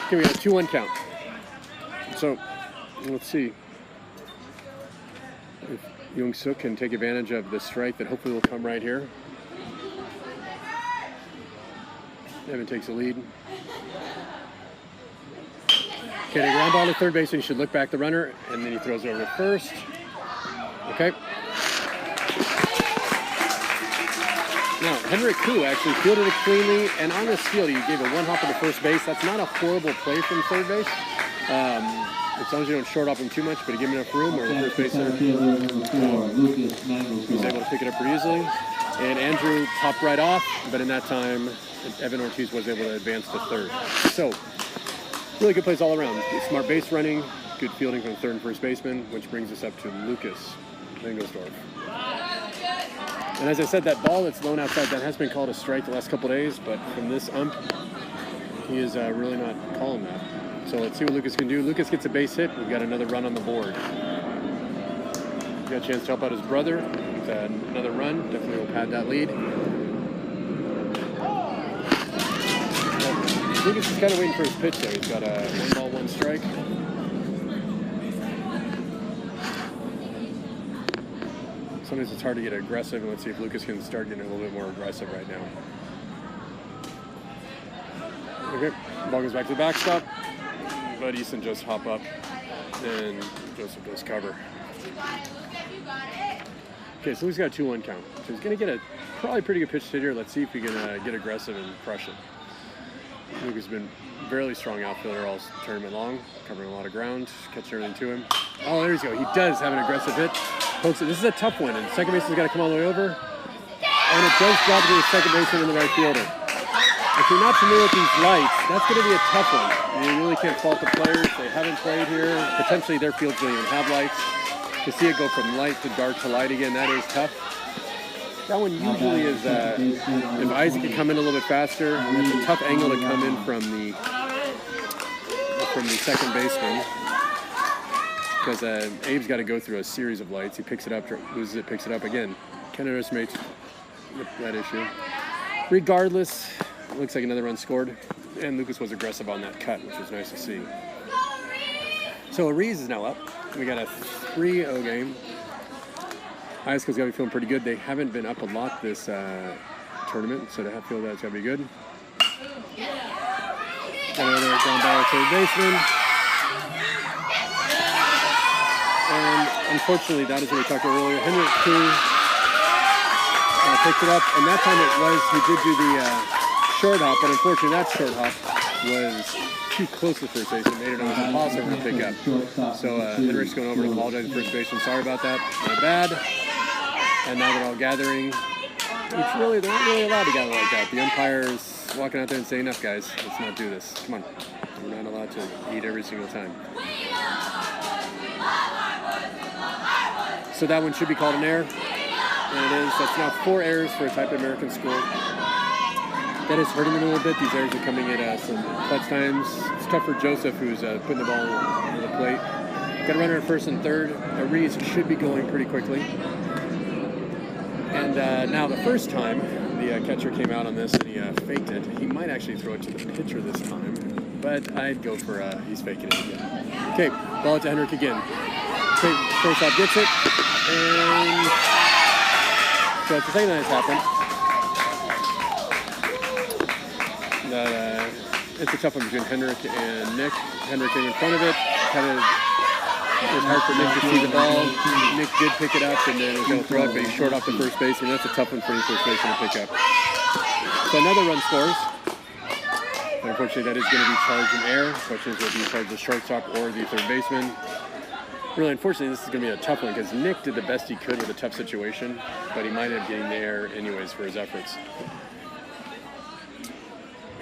Okay, we got a 2-1 count. So let's see if Youngsuk can take advantage of the strike that hopefully will come right here. Evan takes the lead. Okay, they ground ball to third base, and he should look back the runner, and then he throws it over to first. Okay. Now, Henrik Koo actually fielded it cleanly, and on this field, he gave a 1-hop to first base. That's not a horrible play from third base. As long as you don't short off him too much, but he gave him enough room, or the first baseman was able to pick it up pretty easily. And Andrew popped right off, but in that time, Evan Ortiz was able to advance to third. So, really good plays all around. Smart base running, good fielding from third and first baseman, which brings us up to Lucas Mangelsdorf. And as I said, that ball that's blown outside, that has been called a strike the last couple of days, but from this ump, he is really not calling that. So let's see what Lucas can do. Lucas gets a base hit. We've got another run on the board. Got a chance to help out his brother with another run. Definitely will pad that lead. Lucas is kind of waiting for his pitch, though. He's got a 1-ball, 1 strike. Sometimes it's hard to get aggressive, and let's see if Lucas can start getting a little bit more aggressive right now. Okay, ball goes back to the backstop, but Easton just hop up, and Joseph does cover. Okay, so he's got a 2-1 count. So he's going to get a probably pretty good pitch hit here. Let's see if he can get aggressive and crush it. Lucas has been a fairly strong outfielder all tournament long, covering a lot of ground, catching everything to him. Oh, there you go. He does have an aggressive hit. Pokes it. This is a tough one, and second baseman's got to come all the way over. And it does drop to the second baseman and the right fielder. If you're not familiar with these lights, that's going to be a tough one. You really can't fault the players. They haven't played here. Potentially their fields don't even have lights. To see it go from light to dark to light again, that is tough. That one usually is, if Isaac can come in a little bit faster, it's a tough angle to come in from the second baseman. Because Abe's got to go through a series of lights. He picks it up, loses it, picks it up again. Kind of underestimates that issue. Regardless, it looks like another run scored. And Lucas was aggressive on that cut, which was nice to see. So Ariz is now up. We got a 3-0 game. ISKL's got to be feeling pretty good. They haven't been up a lot this tournament, so to feel that's got to be good. Got another ground ball third baseman. And unfortunately, that is what we talked about earlier. Henrik Koo picked it up, and that time he did do the short hop, but unfortunately that short hop was too close to first base and made it almost impossible to pick up. So Henrik's going over to apologize to first baseman. Sorry about that. My bad. And now they're all gathering. They're not really allowed to gather like that. The umpire's walking out there and saying, enough guys, let's not do this. Come on. We're not allowed to eat every single time. So that one should be called an error. And it is. That's now 4 errors for a Taipei American school. That is hurting them a little bit. These errors are coming at some clutch times. It's tough for Joseph, who's putting the ball over the plate. Got a runner at first and third. Ariz should be going pretty quickly. And now the first time the catcher came out on this and he faked it, he might actually throw it to the pitcher this time. But I'd go for he's faking it again. Okay, ball it to Henrik again. Okay, shortstop gets it. And So it's the second time it's happened. It's a tough one between Henrik and Nick. Henrik getting in front of it. Kind of it was hard for Nick to see the ball. Nick did pick it up and then was going to throw it, but he's short off the first baseman. That's a tough one for any first baseman to pick up. So another run scores. And unfortunately, that is going to be charged in air. The question is whether you charge the shortstop or the third baseman. Really, unfortunately, this is going to be a tough one because Nick did the best he could with a tough situation, but he might end up getting the air anyways for his efforts.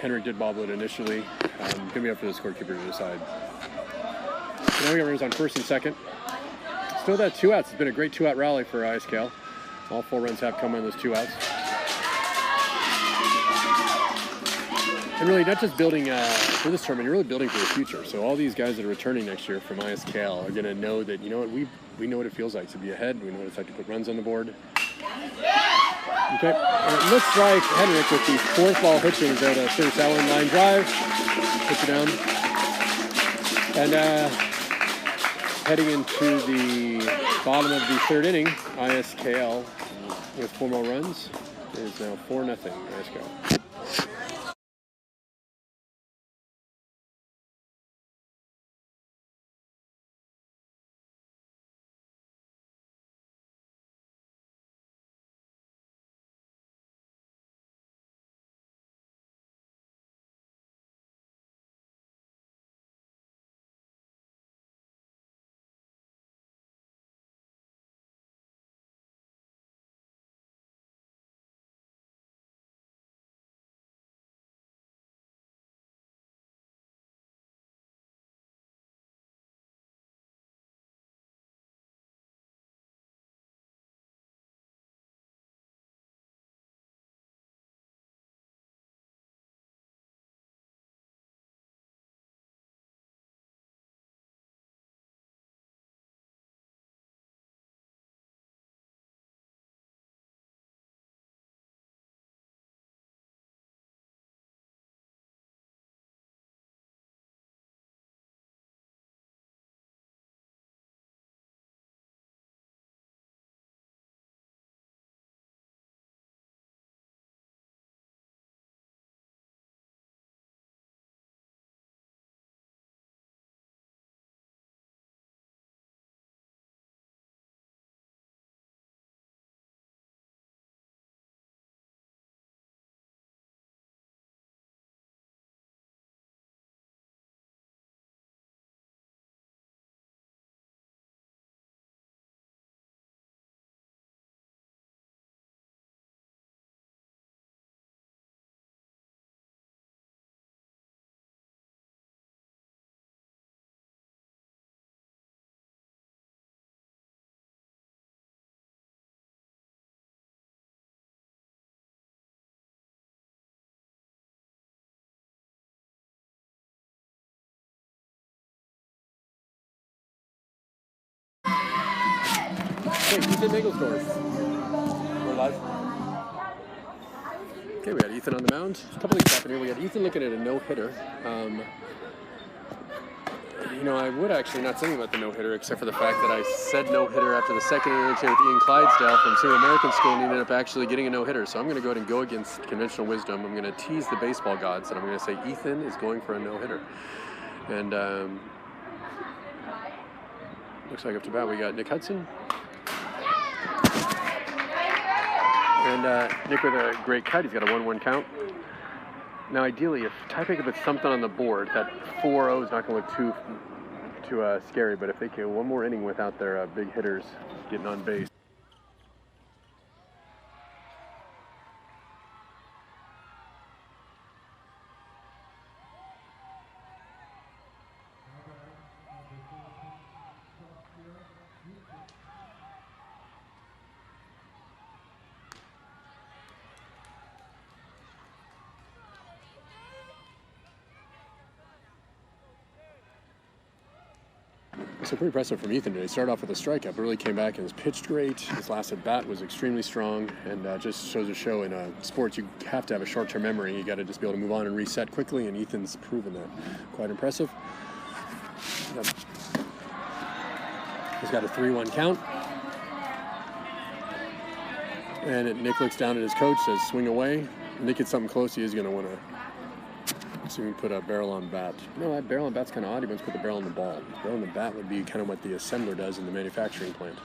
Henrik did bobble it initially. Going to be up for the scorekeeper to decide. So now we got runners on first and second. Still that 2 outs. It's been a great 2-out rally for ISKL. All 4 runs have come on those 2 outs. And really, not just building for this tournament, you're really building for the future. So all these guys that are returning next year from ISKL are going to know that, you know what, we know what it feels like to be ahead. We know what it's like to put runs on the board. Okay, and it looks like Henrik with the 4th ball pitching is out a Curtis Allen line drive. Puts it down. And heading into the bottom of the 3rd inning, ISKL with 4 more runs is now 4-0 ISKL. Hey, Ethan Nagelsdorf. We're live. Okay, we got Ethan on the mound. A couple things happening here. We got Ethan looking at a no-hitter. You know, I would actually not say anything about the no-hitter except for the fact that I said no-hitter after the second inning with Ian Clydesdale from Single American School and he ended up actually getting a no-hitter. So I'm going to go ahead and go against conventional wisdom. I'm going to tease the baseball gods and I'm going to say Ethan is going for a no-hitter. And looks like up to bat we got Nick Hudson. And Nick with a great cut. He's got a 1-1 count. Now, ideally, if Ty Pickup puts something on the board, that 4-0 is not going to look too scary. But if they can one more inning without their big hitters getting on base. So pretty impressive from Ethan today. Started off with a strikeout, but really came back and was pitched great. His last at bat was extremely strong, and just shows a show in sports you have to have a short-term memory. You got to just be able to move on and reset quickly, and Ethan's proven that. Quite impressive. He's got a 3-1 count. And Nick looks down at his coach, says, swing away. Nick gets something close, he is going to want to. So we put a barrel on bat. No, that barrel on bat's kind of odd. He wants to put the barrel on the ball. The barrel on the bat would be kind of what the assembler does in the manufacturing plant.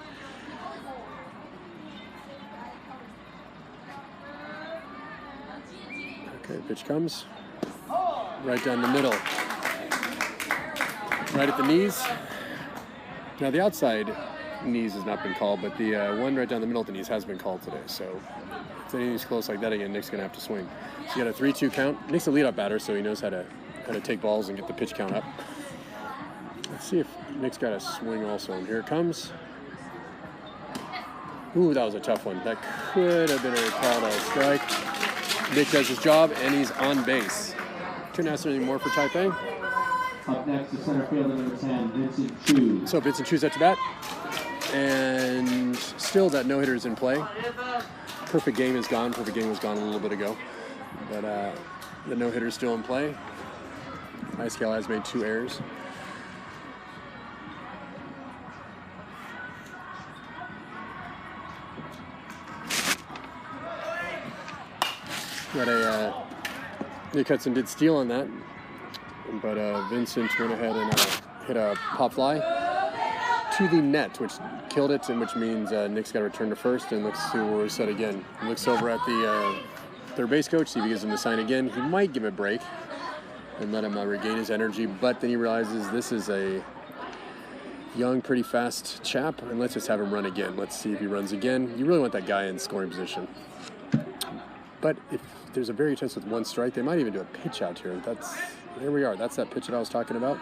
Okay, pitch comes. Right down the middle. Right at the knees. Now the outside knees has not been called, but the one right down the middle at the knees has been called today. So if anything's close like that again, Nick's going to have to swing. So you got a 3-2 count. Nick's a leadoff batter, so he knows how to take balls and get the pitch count up. Let's see if Nick's got a swing also. And here it comes. Ooh, that was a tough one. That could have been called a strike. Nick does his job, and he's on base. Couldn't ask for anything more for Taipei. Up next is center fielder number 10, Vincent Chu. So Vincent Chu's at the bat. And still that no-hitter is in play. Perfect game is gone. Perfect game was gone a little bit ago. But the no-hitter is still in play. ISKL has made 2 errors. Got a Nick Hudson did steal on that, but Vincent went ahead and hit a pop fly to the net, which killed it, and which means Nick's got to return to first and looks to where he's set again. He looks over at the third base coach, see if he gives him the sign again. He might give him a break and let him regain his energy, but then he realizes this is a young, pretty fast chap, and let's just have him run again. Let's see if he runs again. You really want that guy in scoring position. But if there's a very chance with 1 strike, they might even do a pitch out here. Here we are. That's that pitch that I was talking about.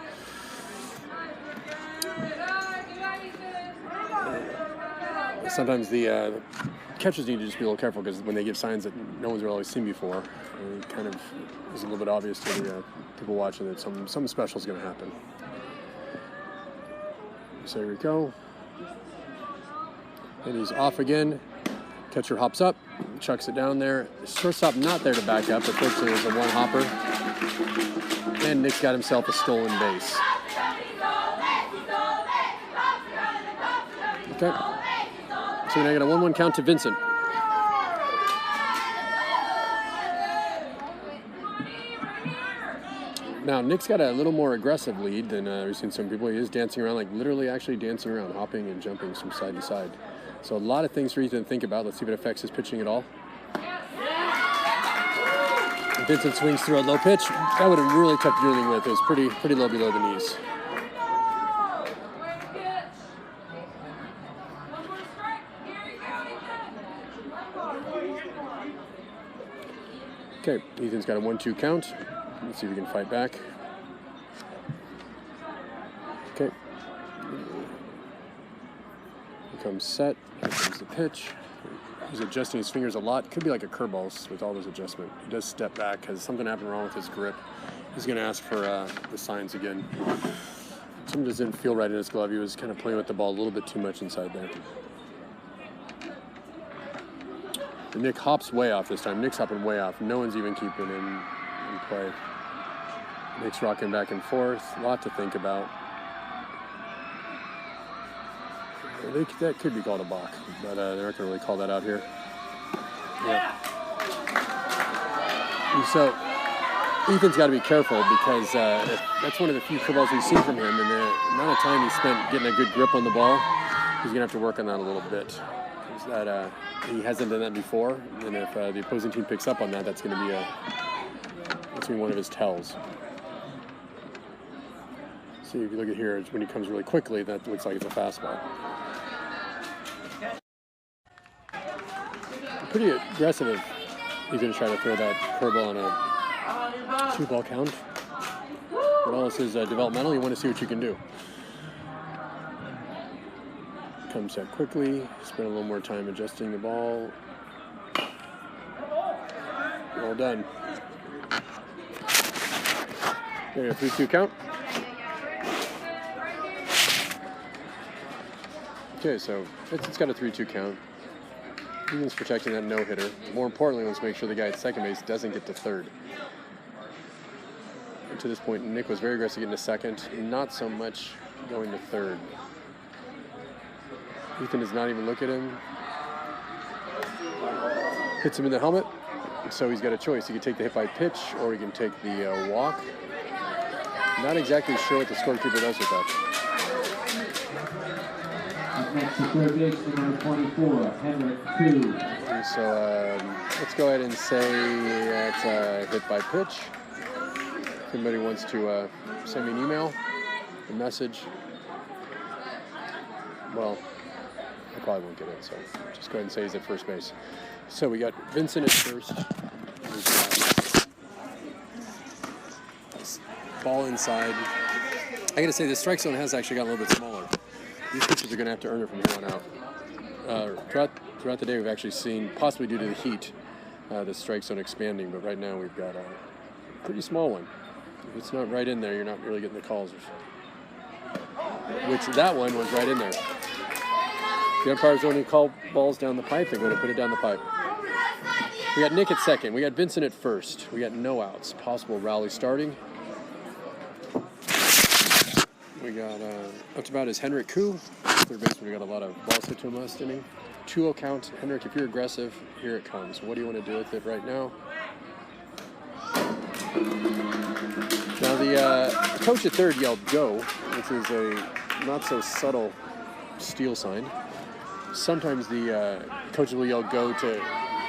Sometimes the catchers need to just be a little careful, because when they give signs that no one's really seen before, it kind of is a little bit obvious to the people watching that something special is going to happen. So here we go. And he's off again. Catcher hops up, chucks it down there. Shortstop not there to back up, but fortunately there's a 1-hopper. And Nick's got himself a stolen base. Okay. So now I got a 1-1 count to Vincent. Now Nick's got a little more aggressive lead than we've seen some people. He is dancing around, like literally actually dancing around, hopping and jumping from side to side. So a lot of things for Ethan to think about. Let's see if it affects his pitching at all. Vincent swings through a low pitch. That would have really kept dealing with. It was pretty low below the knees. Okay, Ethan's got a 1-2 count. Let's see if we can fight back. Okay. Becomes set. Here comes the pitch. He's adjusting his fingers a lot. Could be like a curveball with all this adjustment. He does step back because something happened wrong with his grip. He's going to ask for the signs again. Something just didn't feel right in his glove. He was kind of playing with the ball a little bit too much inside there. And Nick hops way off this time. Nick's hopping way off. No one's even keeping in play. Nick's rocking back and forth. A lot to think about. That could be called a balk, but they're not going to really call that out here. Yeah. And so Ethan's got to be careful, because that's one of the few curveballs we've seen from him, and the amount of time he spent getting a good grip on the ball, he's going to have to work on that a little bit. That he hasn't done that before, and if the opposing team picks up on that, that's going to be one of his tells. See, if you look at here, when he comes really quickly, that looks like it's a fastball. Pretty aggressive if he's going to try to throw that curveball on a 2-ball count. But all this is developmental. You want to see what you can do. Comes up quickly. Spend a little more time adjusting the ball. Well done. There, a 3-2 count. Okay, so it's got a 3-2 count. Ethan's protecting that no-hitter. More importantly, let's make sure the guy at second base doesn't get to third. And to this point, Nick was very aggressive getting to second, not so much going to third. Ethan does not even look at him. hits him in the helmet. So he's got a choice. He can take the hit by pitch, or he can take the walk. Not exactly sure what the scorekeeper does with that. Up next to third baseman number 24, Henrik Koo. So let's go ahead and say that's a hit by pitch. If anybody wants to send me an email, a message, well, I probably won't get it, so just go ahead and say he's at first base. So we got Vincent at first. Ball inside. I gotta say, the strike zone has actually got a little bit smaller. These pitchers are gonna have to earn it from here on out. Throughout the day, we've actually seen, possibly due to the heat, the strike zone expanding, but right now we've got a pretty small one. If it's not right in there, you're not really getting the calls. Which that one was right in there. The umpires only call balls down the pipe, they're going to put it down the pipe. We got Nick at second. We got Vincent at first. We got no outs. Possible rally starting. We got up to about is Henrik Koo. Third baseman, we got a lot of balls hit to him last inning. 2-0 count. Henrik, if you're aggressive, here it comes. What do you want to do with it right now? Now the coach at third yelled go, which is a not so subtle steal sign. Sometimes the coaches will yell go to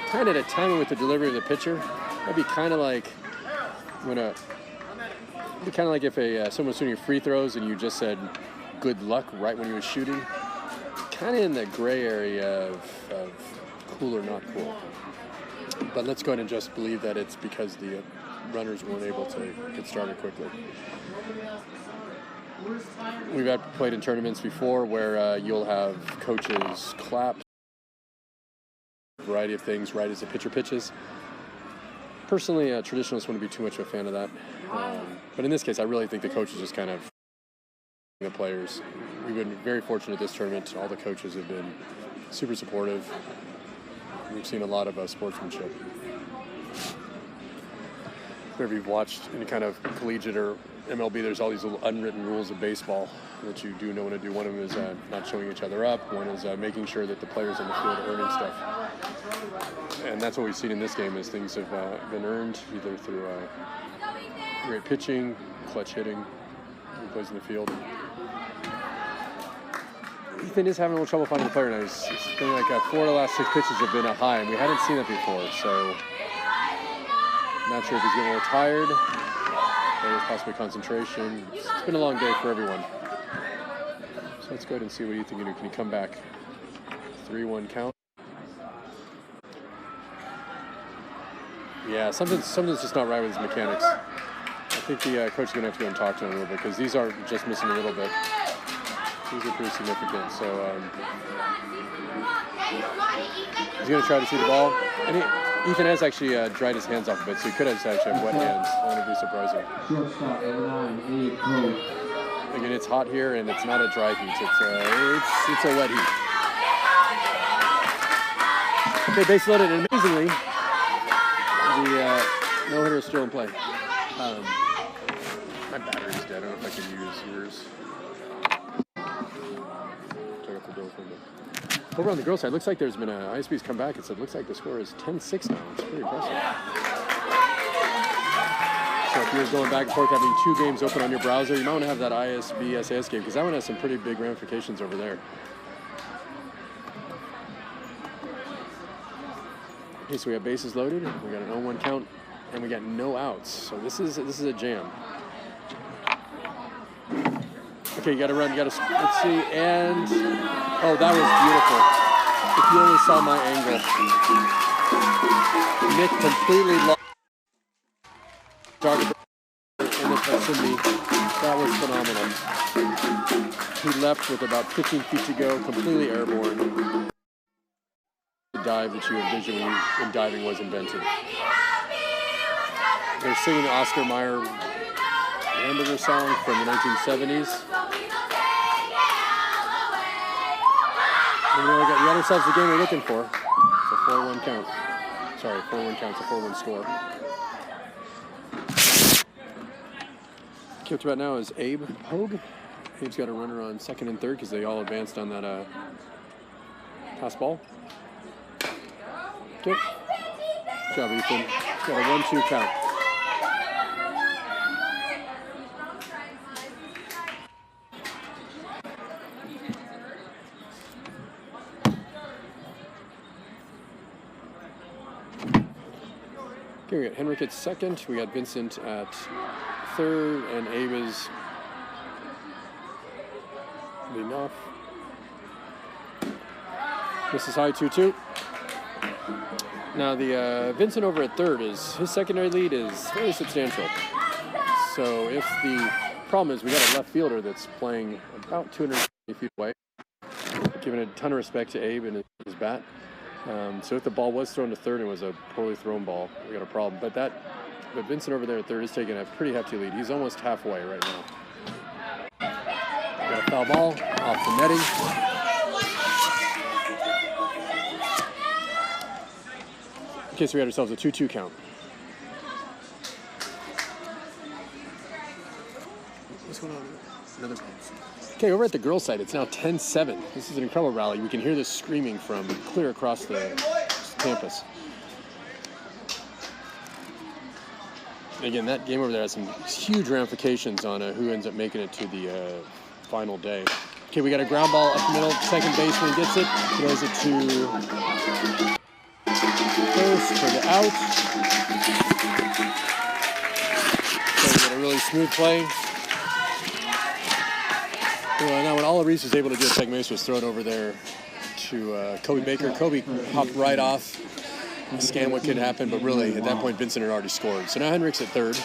kind of at a timing with the delivery of the pitcher. That'd be kind of like when if someone was shooting free throws and you just said good luck right when he was shooting. Kind of in the gray area of cool or not cool. But let's go ahead and just believe that it's because the runners weren't able to get started quickly. We've played in tournaments before where you'll have coaches clap, a variety of things right as the pitcher pitches. Personally, traditionalists wouldn't be too much of a fan of that. But in this case, I really think the coaches just kind of the players. We've been very fortunate this tournament. All the coaches have been super supportive. We've seen a lot of sportsmanship. Whenever you've watched any kind of collegiate or MLB, there's all these little unwritten rules of baseball that you do know when to do. One of them is not showing each other up. One is making sure that the players on the field are earning stuff. And that's what we've seen in this game is things have been earned either through great pitching, clutch hitting, who plays in the field. Ethan is having a little trouble finding the player now. It's been like 4 of the last 6 pitches have been a high, and we hadn't seen that before, so not sure if he's getting a little tired, or there's possibly concentration. It's been a long day for everyone. So let's go ahead and see what Ethan can do. Can he come back? 3-1 count. Yeah, something's just not right with his mechanics. I think the coach is going to have to go and talk to him a little bit because these aren't just missing a little bit. These are pretty significant. So he's going to try to see the ball. And Ethan has actually dried his hands off a bit, so he could have actually have wet hands. That would be surprising. Shortstop, number 9, Abe Pogue. Again, it's hot here, and it's not a dry heat. It's a wet heat. Okay, base loaded, and amazingly, the no-hitter is still in play. My battery's dead. I don't know if I can use yours. Check out the door window. Over on the girls' side, looks like there's been ISB's come back and said, looks like the score is 10-6 now. It's pretty impressive. So if you're going back and forth having 2 games open on your browser, you might want to have that ISB SAS game because that one has some pretty big ramifications over there. Okay, so we have bases loaded, we got an 0-1 count, and we got no outs. So this is a jam. Okay, you got to run. You got to let's see, and oh, that was beautiful. If you only saw my angle, Nick completely lost in the vicinity. That was phenomenal. He left with about 15 feet to go, completely airborne. The dive that you envision when diving was invented. They're singing the Oscar Mayer hamburger song from the 1970s. And we got ourselves the game we're looking for. It's a 4-1 count. Sorry, 4-1 count. It's a 4-1 score. Up to right now is Abe Pogue. Abe's got a runner on second and third because they all advanced on that pass ball. Good job, Ethan. Got a 1-2 count. Okay, we got Henrik at second. We got Vincent at third, and Abe is leading off. This is high 2-2. Now the Vincent over at third his secondary lead is fairly substantial. So if the problem is we got a left fielder that's playing about 250 feet away, giving a ton of respect to Abe and his bat. So if the ball was thrown to third and was a poorly thrown ball, we got a problem. But Vincent over there at third is taking a pretty hefty lead. He's almost halfway right now. Got a foul ball off the netting. Okay, so we had ourselves a 2-2 count. What's going on? Another. Okay, over at the girls' side, it's now 10-7. This is an incredible rally. We can hear this screaming from clear across the campus. And again, that game over there has some huge ramifications on who ends up making it to the final day. Okay, we got a ground ball up the middle. Second baseman gets it. Throws it to first for the out. So we got a really smooth play. Now when Oliver Reese was able to do a second base was thrown over there to Kobe Baker. Kobe hopped right off, scanned what could happen, but really at that point Vincent had already scored. So now Henrik's at third.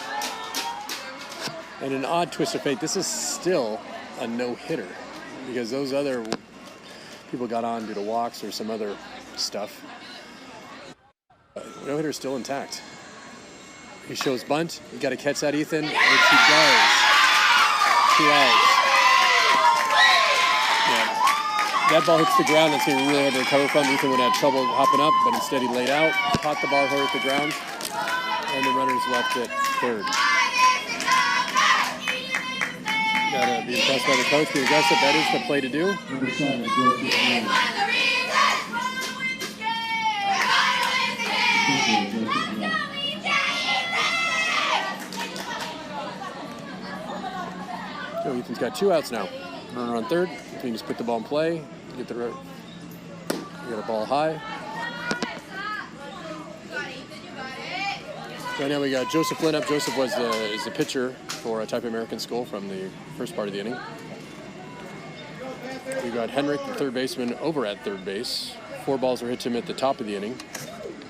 And an odd twist of fate, this is still a no-hitter because those other people got on due to walks or some other stuff. No-hitter's still intact. He shows bunt. You got to catch that, Ethan, which he does. 2 outs. That ball hits the ground. That's going to be really hard to recover from. Ethan would have trouble hopping up, but instead he laid out, caught the ball hard at the ground, and the runner's left at third. Got to be impressed by the coach. Be aggressive. That is the play to do. Number 7, Joseph Lane. So Ethan's got 2 outs now. Runner on third. You can just put the ball in play. Get a ball high. Right now we got Joseph Flynn up. Joseph is the pitcher for a Type American School from the first part of the inning. We got Henrik, the third baseman, over at third base. 4 balls were hit to him at the top of the inning.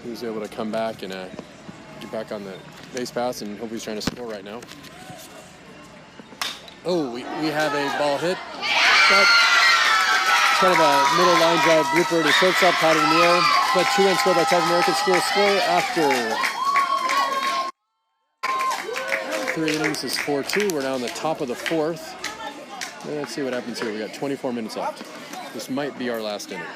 He was able to come back and get back on the base pass, and hopefully he's trying to score right now. Oh, we have a ball hit. But kind of a middle line drive blooper to shortstop, caught it in the air. But 2 runs scored by Type American School. Score after 3 innings is 4-2. We're now in the top of the 4th. Let's see what happens here. We got 24 minutes left. This might be our last inning.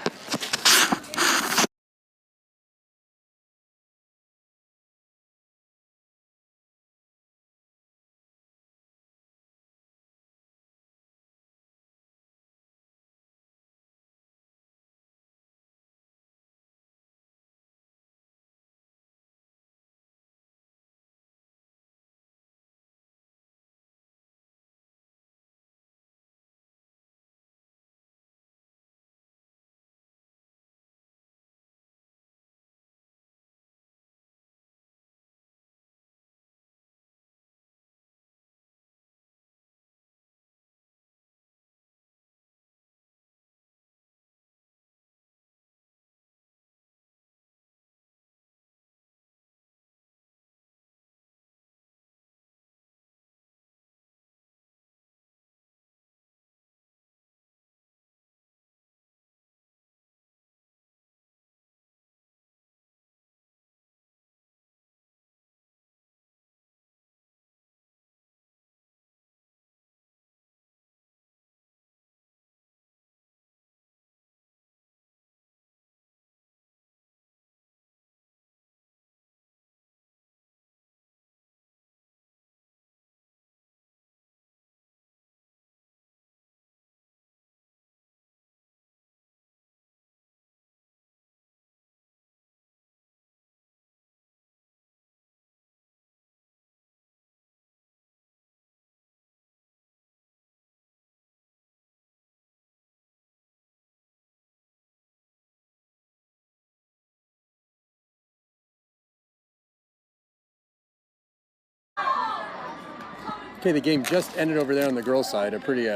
Okay, the game just ended over there on the girls' side. A pretty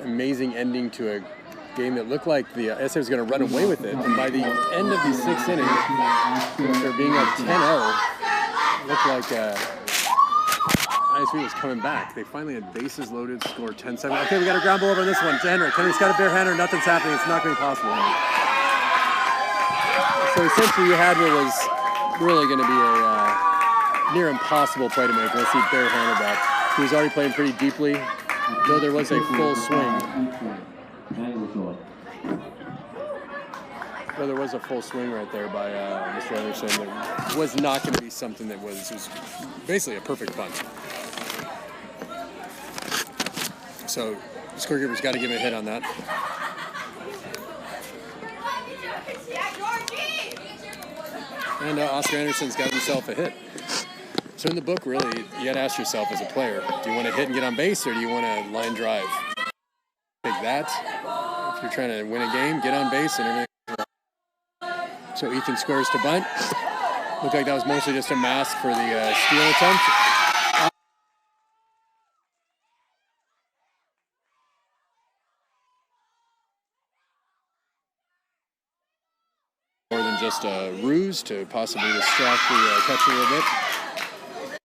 amazing ending to a game that looked like the SA was going to run away with it. And by the end of the 6th inning, after being up 10-0, it looked like ISV was coming back. They finally had bases loaded, scored 10-7. Okay, we got a ground ball over on this one to Henrik. Henrik's got a barehander, nothing's happening. It's not going to be possible. So essentially you had what was really going to be a near impossible play to make unless he barehanded that. He was already playing pretty deeply, though there was a full swing. Though there was a full swing right there by Mr. Anderson. That was not going to be something that was basically a perfect bunt. So the scorekeeper's got to give him a hit on that. And Oscar Anderson's got himself a hit. So in the book, really, you got to ask yourself as a player, do you want to hit and get on base, or do you want to line drive? Take that. If you're trying to win a game, get on base and everything. So Ethan scores to bunt. Looked like that was mostly just a mask for the steal attempt. More than just a ruse to possibly distract the catcher a little bit.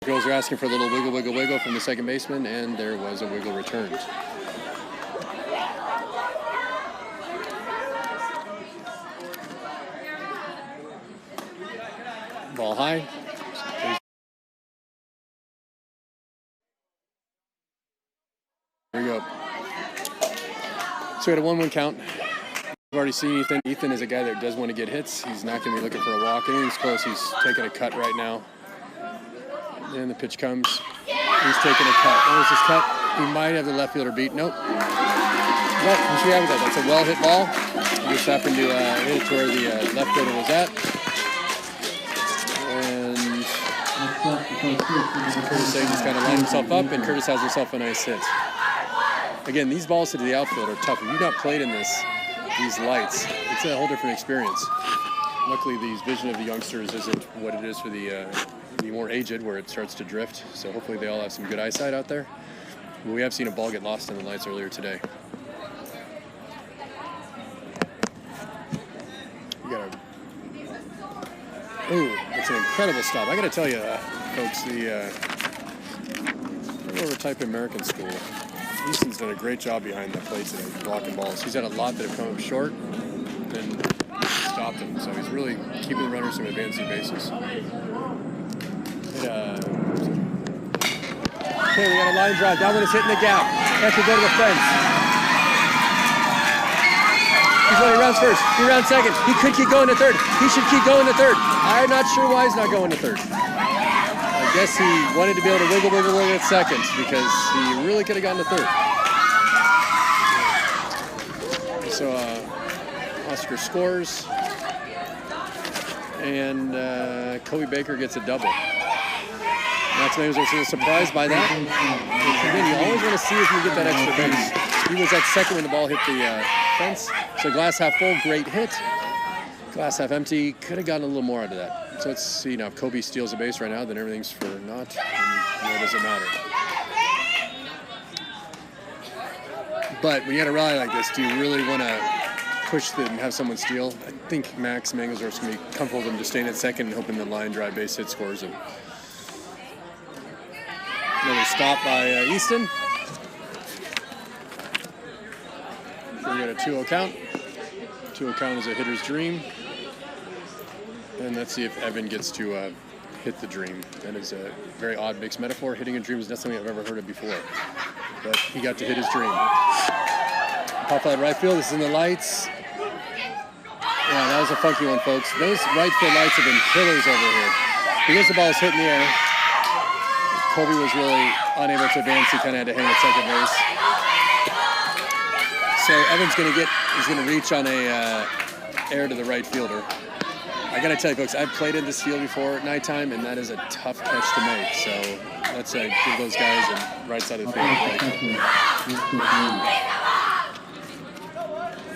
Girls are asking for a little wiggle, wiggle, wiggle from the second baseman, and there was a wiggle returned. Ball high. There we go. So we had a 1-1 count. We've already seen Ethan. Ethan is a guy that does want to get hits. He's not going to be looking for a walk. Anything's close. He's taking a cut right now. And the pitch comes. He's taking a cut. There's his cut. He might have the left fielder beat. Nope. But what should we have with that? That's a well-hit ball. He just happened to hit it to where the left fielder was at. And Curtis just kind of lined himself up, and Curtis has himself a nice hit. Again, these balls to the outfield are tough. If you've not played in these lights, it's a whole different experience. Luckily, the vision of the youngsters isn't what it is for the more aged, where it starts to drift. So hopefully they all have some good eyesight out there. But we have seen a ball get lost in the lights earlier today. We got a... Ooh, it's an incredible stop. I got to tell you, folks, we'll type American school. Easton's done a great job behind the plate today, blocking balls. He's had a lot that have come up short and stopped him. So he's really keeping the runners from advancing bases. Okay, we got a line drive. That one is hitting the gap. That could go to the fence. He's running rounds first. He rounds second. He could keep going to third. He should keep going to third. I'm not sure why he's not going to third. I guess he wanted to be able to wiggle, wiggle, wiggle at second because he really could have gotten to third. So Oscar scores, and Kobe Baker gets a double. Max Mayer was a little surprised by that. Again, you always want to see if you get that extra base. He was at second when the ball hit the fence. So glass half full, great hit. Glass half empty, could have gotten a little more out of that. So let's see now. If Kobe steals a base right now, then everything's for naught. And it doesn't matter. But when you had a rally like this, do you really want to push and have someone steal? I think Max Mangelsor's going to be comfortable with him just staying at second and hoping the line drive base hit scores him. Another stop by Easton. So we got a 2-0 count. 2-0 count is a hitter's dream. And let's see if Evan gets to hit the dream. That is a very odd mixed metaphor. Hitting a dream is not something I've ever heard of before. But he got to hit his dream. Pop out right field. This is in the lights. Yeah, that was a funky one, folks. Those right field lights have been killers over here. Because the ball was hit in the air, Kobe was really unable to advance. He kind of had to hang at second base. So Evan's going to reach on a air to the right fielder. I got to tell you, folks, I've played in this field before at nighttime, and that is a tough catch to make. So let's give those guys on the right side of the field a break.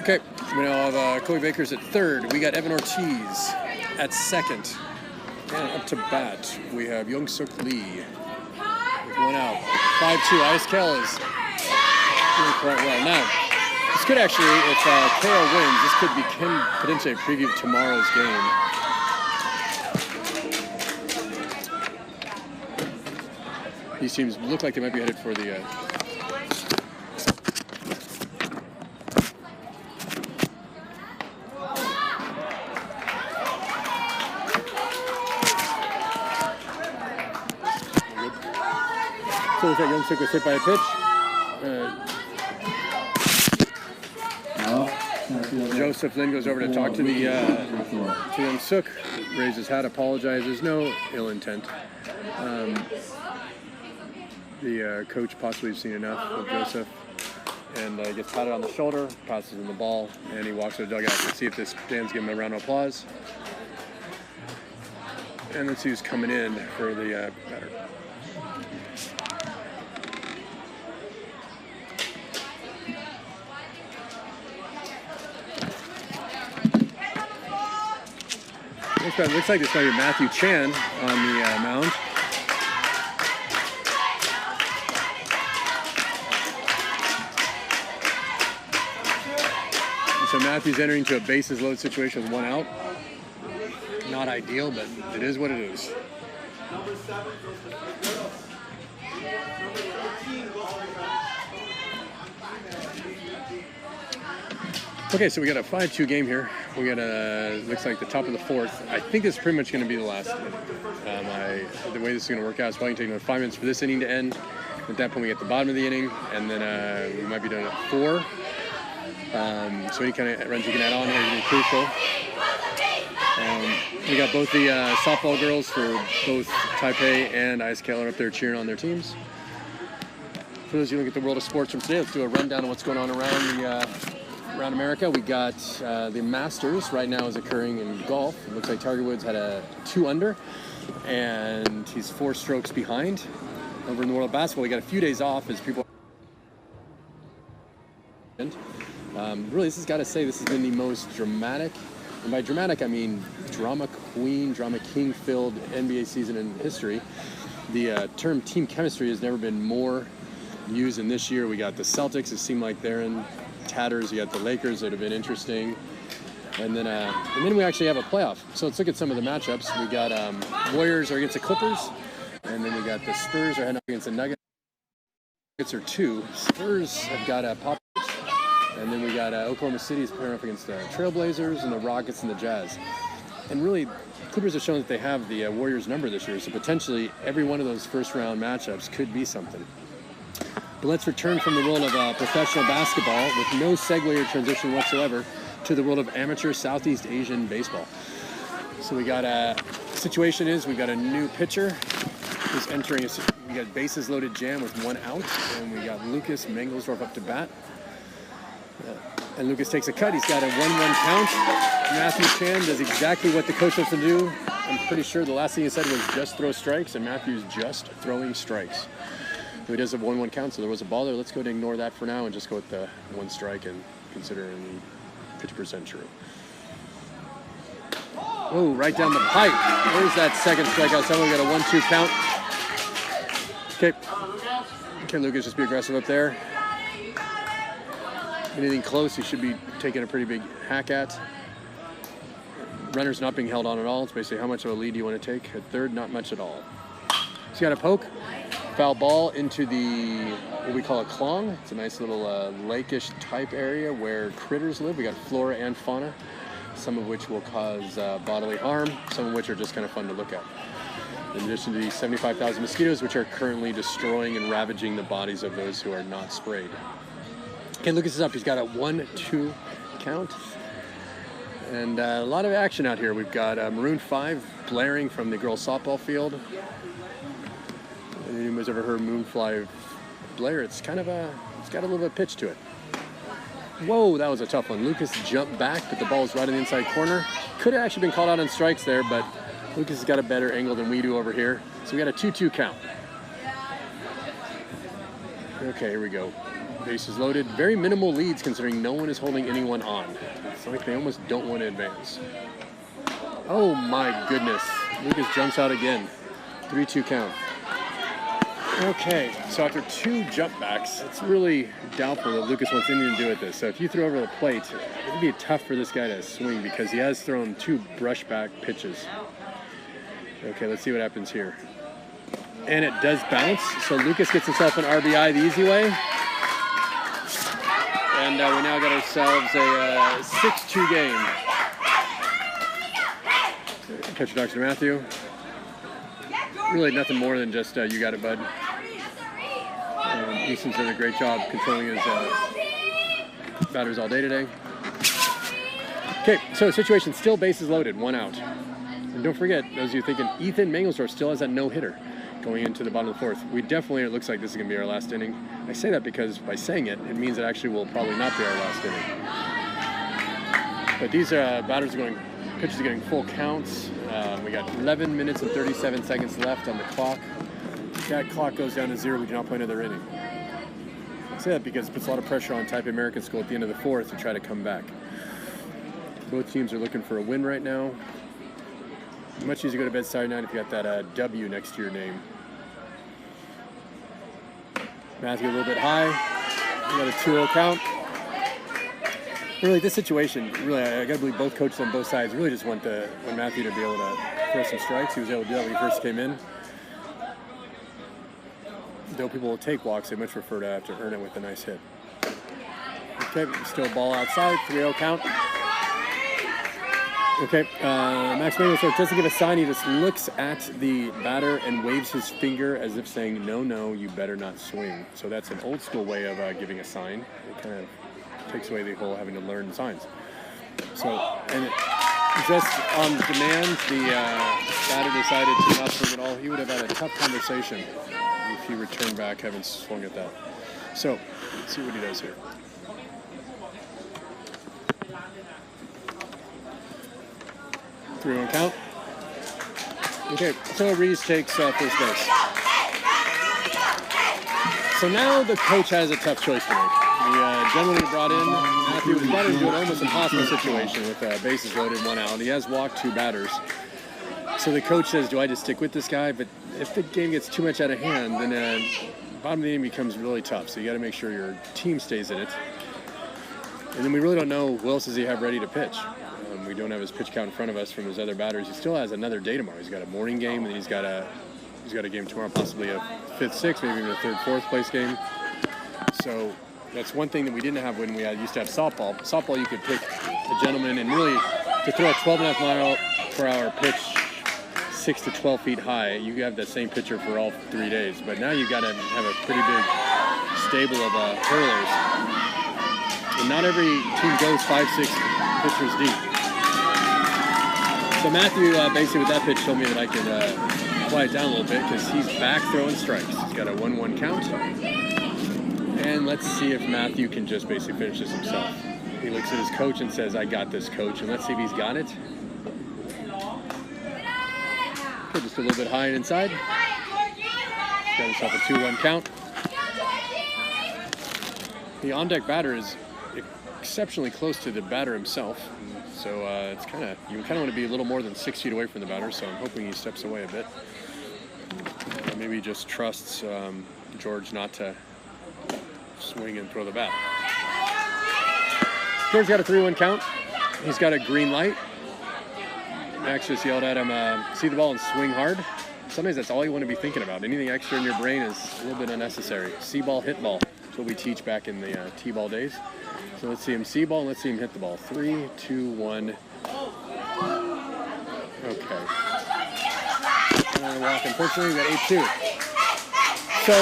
Okay, we now have Kobe Baker's at third. We got Evan Ortiz at second. And up to bat, we have Young Suk Lee. with one out. 5-2. ISKL is doing quite well. Now, this could actually, if KO wins, this could become potentially a preview of tomorrow's game. These teams look like they might be headed for the so looks like Youngsook was hit by a pitch. Joseph then goes over to talk to the to Youngsook, raises his hat, apologizes, no ill intent. The coach possibly has seen enough of Joseph and gets patted on the shoulder, passes him the ball, and he walks to the dugout to see if this stands, give him a round of applause. And let's see who's coming in for the batter. Looks like this might be Matthew Chan on the mound. And so Matthew's entering into a bases loaded situation with one out. Not ideal, but it is what it is. Okay, so we got a 5-2 game here. We got looks like the top of the fourth. I think this is pretty much going to be the last inning. The way this is going to work out is probably taking another 5 minutes for this inning to end. At that point, we get the bottom of the inning, and then we might be done at 4. So any kind of runs you can add on here is going to be crucial. We got both the softball girls for both Taipei and ISKL are up there cheering on their teams. For those of you who look at the world of sports from today, let's do a rundown of what's going on around America. We got the Masters right now is occurring in golf. It looks like Tiger Woods had a 2 under, and he's 4 strokes behind. Over in the world of basketball, we got a few days off as people. Really, this has got to say this has been the most dramatic, and by dramatic I mean drama queen, drama king filled NBA season in history. The term team chemistry has never been more used than this year. We got the Celtics, it seemed like they're in tatters. You got the Lakers that have been interesting, and then we actually have a playoff. So let's look at some of the matchups. We got Warriors are against the Clippers, and then we got the Spurs are heading up against the Nuggets. Nuggets are 2. Spurs have got Popovich, and then we got Oklahoma City is pairing up against the Trailblazers and the Rockets and the Jazz. And really, Clippers have shown that they have the Warriors number this year, so potentially every one of those first round matchups could be something. But let's return from the world of professional basketball with no segue or transition whatsoever to the world of amateur Southeast Asian baseball. So we got situation is we got a new pitcher who's entering. We got bases loaded jam with 1 out, and we got Lucas Mangelsdorf up to bat. And Lucas takes a cut. He's got a 1-1 count. Matthew Chan does exactly what the coach wants to do. I'm pretty sure the last thing he said was just throw strikes, and Matthew's just throwing strikes. So he does have 1-1 count, so there was a ball there. Let's go ahead and ignore that for now and just go with the 1 strike and consider the 50% true. Oh, right down the pipe. There's that second strikeout. So we got a 1-2 count. Okay, Lucas, just be aggressive up there. Anything close, he should be taking a pretty big hack at. Runner's not being held on at all. It's basically how much of a lead do you want to take. At third, not much at all. So you got a poke. Foul ball into the, what we call a clong. It's a nice little lake-ish type area where critters live. We got flora and fauna, some of which will cause bodily harm, some of which are just kind of fun to look at. In addition to the 75,000 mosquitoes, which are currently destroying and ravaging the bodies of those who are not sprayed. Okay, Lucas is up. He's got a 1-2 count. And a lot of action out here. We've got Maroon 5 blaring from the girls' softball field. Anybody's ever heard Moonfly blare? It's kind of it's got a little bit of pitch to it. Whoa, that was a tough one. Lucas jumped back, but the ball was right in the inside corner. Could have actually been called out on strikes there, but Lucas has got a better angle than we do over here. So we got a 2-2 count. Okay, here we go. Bases loaded. Very minimal leads considering no one is holding anyone on. It's like they almost don't want to advance. Oh my goodness. Lucas jumps out again. 3-2 count. Okay, so after 2 jump backs, it's really doubtful that Lucas wants anything to do with this. So if you throw over the plate, it would be tough for this guy to swing because he has thrown 2 brush back pitches. Okay, let's see what happens here. And it does bounce, so Lucas gets himself an RBI the easy way. And we now got ourselves a 6-2 game. Catcher talks to Matthew. Really nothing more than just you got it, bud. Easton's done a great job controlling his batters all day today. Okay, so situation still bases loaded, 1 out. And don't forget, those of you thinking, Ethan Mangelsdorf still has that no-hitter going into the bottom of the 4th. We definitely, it looks like this is going to be our last inning. I say that because by saying it, it means it actually will probably not be our last inning. But these pitchers are getting full counts. We got 11 minutes and 37 seconds left on the clock. If that clock goes down to 0, we do not play another inning. I say that because it puts a lot of pressure on Taipei American School at the end of the 4th to try to come back. Both teams are looking for a win right now. Much easier to go to bed Saturday night if you got that W next to your name. Matthew a little bit high. We got a 2-0 count. Really, this situation, really, I got to believe both coaches on both sides really just want Matthew to be able to throw some strikes. He was able to do that when he first came in. Though people will take walks, they much prefer to have to earn it with a nice hit. Okay, still ball outside, 3-0 count. Okay, Max Mangelsdorf doesn't give a sign. He just looks at the batter and waves his finger as if saying, no, no, you better not swing. So that's an old school way of giving a sign. It kind of takes away the whole having to learn signs. So, and just on demand, the batter decided to not swing at all. He would have had a tough conversation if he returned back having swung at that. So, let's see what he does here. Three-one count. Okay, so Reese takes first base. So now the coach has a tough choice to make. The gentleman he brought in, Matthew, was brought into an almost impossible situation with bases loaded, 1 out. He has walked 2 batters. So the coach says, do I just stick with this guy? But if the game gets too much out of hand, then bottom of the inning becomes really tough. So you got to make sure your team stays in it. And then we really don't know who else does he have ready to pitch. We don't have his pitch count in front of us from his other batters. He still has another day tomorrow. He's got a morning game, and then he's got a game tomorrow, possibly a 5th, 6th, maybe even a 3rd, 4th place game. So that's one thing that we didn't have when we used to have softball. Softball, you could pick a gentleman and really to throw a 12.5-mile-per-hour pitch 6 to 12 feet high. You have that same pitcher for all 3 days. But now you've got to have a pretty big stable of hurlers. And not every team goes 5-6 pitchers deep. So Matthew, basically with that pitch, told me that I could quiet down a little bit because he's back throwing strikes. He's got a 1-1 count. And let's see if Matthew can just basically finish this himself. He looks at his coach and says, I got this, coach. And let's see if he's got it. Okay, just a little bit high and inside. Got himself a 2-1 count. The on-deck batter is exceptionally close to the batter himself. So it's you kind of want to be a little more than 6 feet away from the batter, so I'm hoping he steps away a bit. Maybe he just trusts George not to swing and throw the bat. George's got a 3-1 count. He's got a green light. Max just yelled at him, see the ball and swing hard. Sometimes that's all you want to be thinking about. Anything extra in your brain is a little bit unnecessary. See ball, hit ball. That's what we teach back in the T-ball days. So let's see him see ball and let's see him hit the ball. 3, 2, 1. Okay. Walk, unfortunately, we got 8-2. So,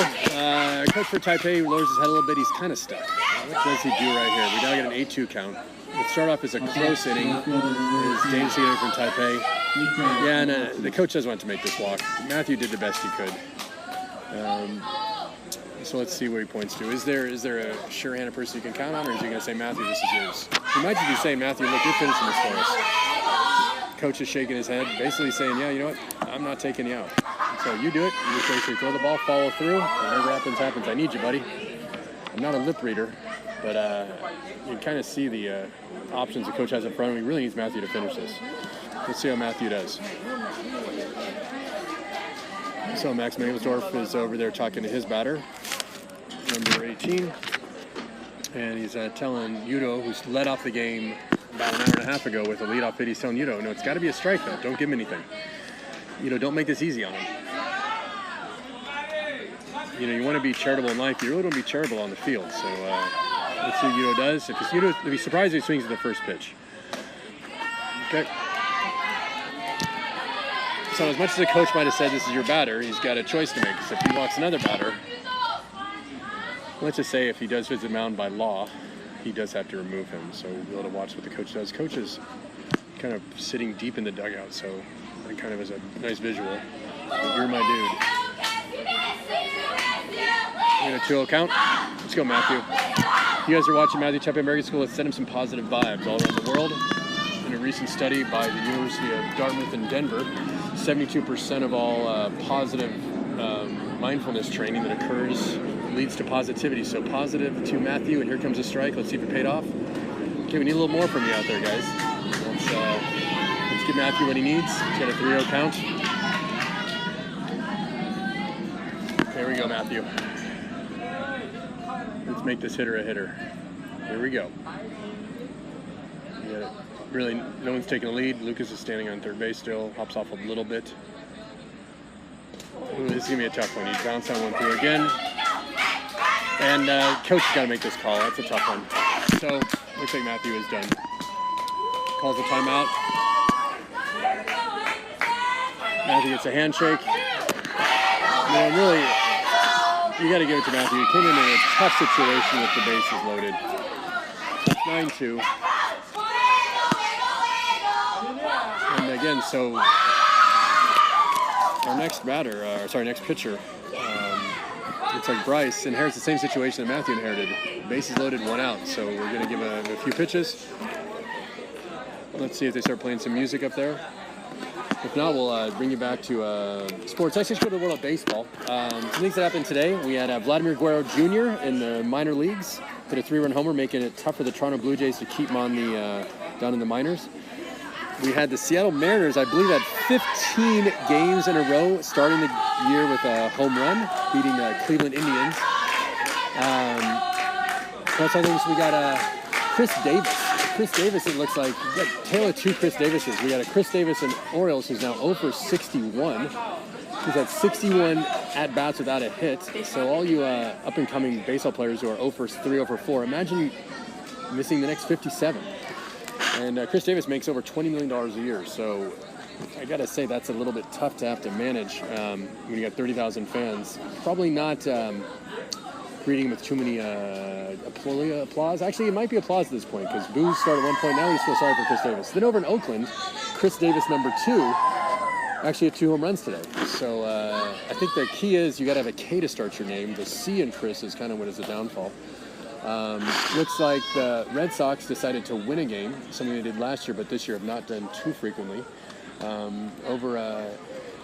coach for Taipei lowers his head a little bit. He's kind of stuck. What does he do right here? We now get an 8-2 count. Let's start off as a close inning. Is Dane Sealer from Taipei. Yeah, and the coach does want to make this walk. Matthew did the best he could. So let's see where he points to. Is there a sure-handed person you can count on, or is he going to say, Matthew, this is yours? He might just be saying, Matthew, look, you're finishing this for us. Coach is shaking his head, basically saying, yeah, you know what? I'm not taking you out. So you do it. You just basically throw the ball, follow through. Whatever happens, happens. I need you, buddy. I'm not a lip reader, but you can kind of see the options the coach has in front of him. He really needs Matthew to finish this. Let's see how Matthew does. So Max Mangelsdorf is over there talking to his batter, number 18. And he's telling Yudo, who's led off the game about an hour and a half ago with a leadoff hit, he's telling Yudo, no, it's got to be a strike, though. Don't give him anything. Don't make this easy on him. You want to be charitable in life. You really don't be charitable on the field. So let's see what Yudo does. If he's surprised, he swings at the first pitch. Okay. So as much as the coach might have said this is your batter, he's got a choice to make. So if he walks another batter, let's just say if he does visit the mound by law, he does have to remove him. So we'll be able to watch what the coach does. Coach is kind of sitting deep in the dugout, so that kind of is a nice visual. But you're my dude. In a 2-0 count. Let's go, Matthew. You guys are watching Matthew Type American School. Let's send him some positive vibes all around the world. In a recent study by the University of Dartmouth in Denver, 72% of all positive mindfulness training that occurs leads to positivity. So positive to Matthew, and here comes a strike. Let's see if it paid off. Okay, we need a little more from you out there, guys. Let's give Matthew what he needs. He's got a 3-0 count. There we go, Matthew. Let's make this hitter a hitter. Here we go. Yeah, really, no one's taking the lead. Lucas is standing on third base still. Hops off a little bit. Ooh, this is going to be a tough one. He bounced on 1-2 again. And coach has got to make this call. That's a tough one. So, looks like Matthew is done. Calls a timeout. Matthew gets a handshake. Really, you got to give it to Matthew. He came in a tough situation with the bases loaded. So it's 9-2. And again, so our next batter, next pitcher, looks like Bryce inherits the same situation that Matthew inherited. Bases loaded, 1 out. So we're going to give a few pitches. Let's see if they start playing some music up there. If not, we'll bring you back to sports. Let's just go to the world of baseball. Some things that happened today. We had Vladimir Guerrero Jr. in the minor leagues. Hit a 3-run homer, making it tough for the Toronto Blue Jays to keep him on the down in the minors. We had the Seattle Mariners, I believe, had 15 games in a row, starting the year with a home run, beating the Cleveland Indians. That's other things. We got Chris Davis. Chris Davis, it looks like, we got Taylor 2 Chris Davises. We got a Chris Davis in Orioles who's now 0 for 61. He's had 61 at-bats without a hit. So all you up-and-coming baseball players who are 0 for 3, 0 for 4, imagine missing the next 57. And Chris Davis makes over $20 million a year. So I got to say that's a little bit tough to have to manage when you got 30,000 fans. Probably not greeting him with too many applause. Actually, it might be applause at this point because boos start at one point. Now he's feel sorry for Chris Davis. Then over in Oakland, Chris Davis, number 2, actually had 2 home runs today. So I think the key is you got to have a K to start your name. The C in Chris is kind of what is the downfall. Looks like the Red Sox decided to win a game, something they did last year, but this year have not done too frequently. Over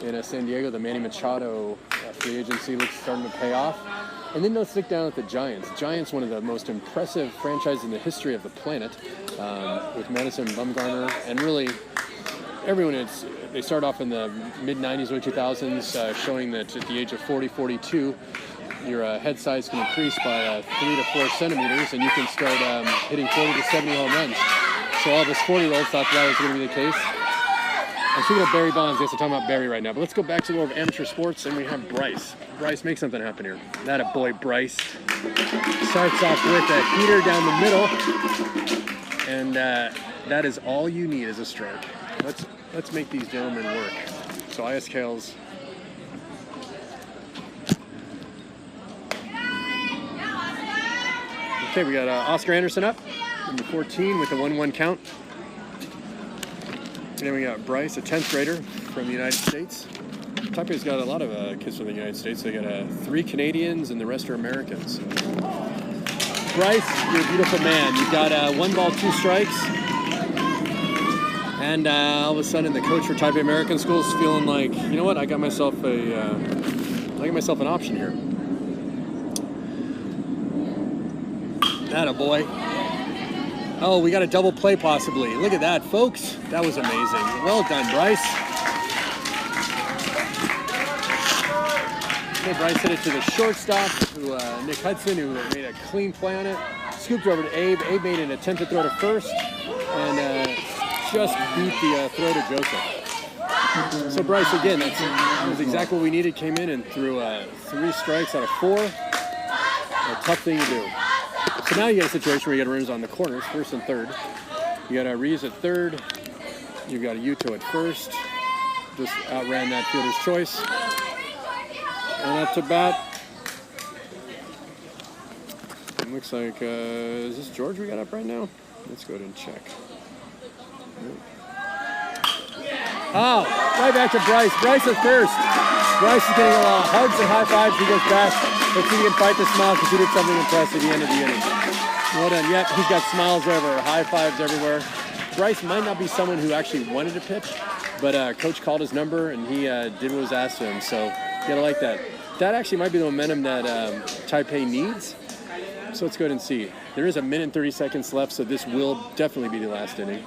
in San Diego, the Manny Machado free agency looks starting to pay off. And then let's stick down with the Giants. Giants, one of the most impressive franchises in the history of the planet, with Madison Bumgarner, and really everyone. They start off in the mid-90s, early 2000s, showing that at the age of 40, 42, your head size can increase by 3 to 4 centimeters, and you can start hitting 40 to 70 home runs. So all the 40-year-olds thought that was going to be the case. I'm speaking of Barry Bonds. Yes, I'm talking about Barry right now. But let's go back to the world of amateur sports, and we have Bryce. Bryce, make something happen here. That a boy, Bryce. Starts off with a heater down the middle, and that is all you need as a strike. Let's make these gentlemen work. So ISKL's. Okay, we got Oscar Anderson up, number 14 with a 1-1 count. And then we got Bryce, a 10th grader from the United States. Taipei's got a lot of kids from the United States. They got 3 Canadians and the rest are Americans. Bryce, you're a beautiful man. You've got 1 ball, 2 strikes. And all of a sudden, the coach for Taipei American School is feeling like, you know what? I got myself an option here. Atta boy. Oh, we got a double play possibly. Look at that, folks. That was amazing. Well done, Bryce. Okay, Bryce hit it to the shortstop, who Nick Hudson, who made a clean play on it. Scooped over to Abe. Abe made an attempt to throw to first, and just beat the throw to Joseph. So Bryce, again, that was exactly what we needed. Came in and threw 3 strikes out of 4. A tough thing to do. So now you got a situation where you got runners on the corners, first and third. You got Reeves at third. You got a Yuto at first. Just outran that fielder's choice. And up to bat. It looks like, is this George we got up right now? Let's go ahead and check. Oh, right back to Bryce. Bryce at first. Bryce is getting a lot of hugs and high fives. He goes back. Let's see if he can fight the smile because he did something impressive at the end of the inning. Well done. Yep, he's got smiles everywhere, high fives everywhere. Bryce might not be someone who actually wanted to pitch, but coach called his number and he did what was asked of him. So you gotta like that. That actually might be the momentum that Taipei needs. So let's go ahead and see. There is 1 minute and 30 seconds left, so this will definitely be the last inning.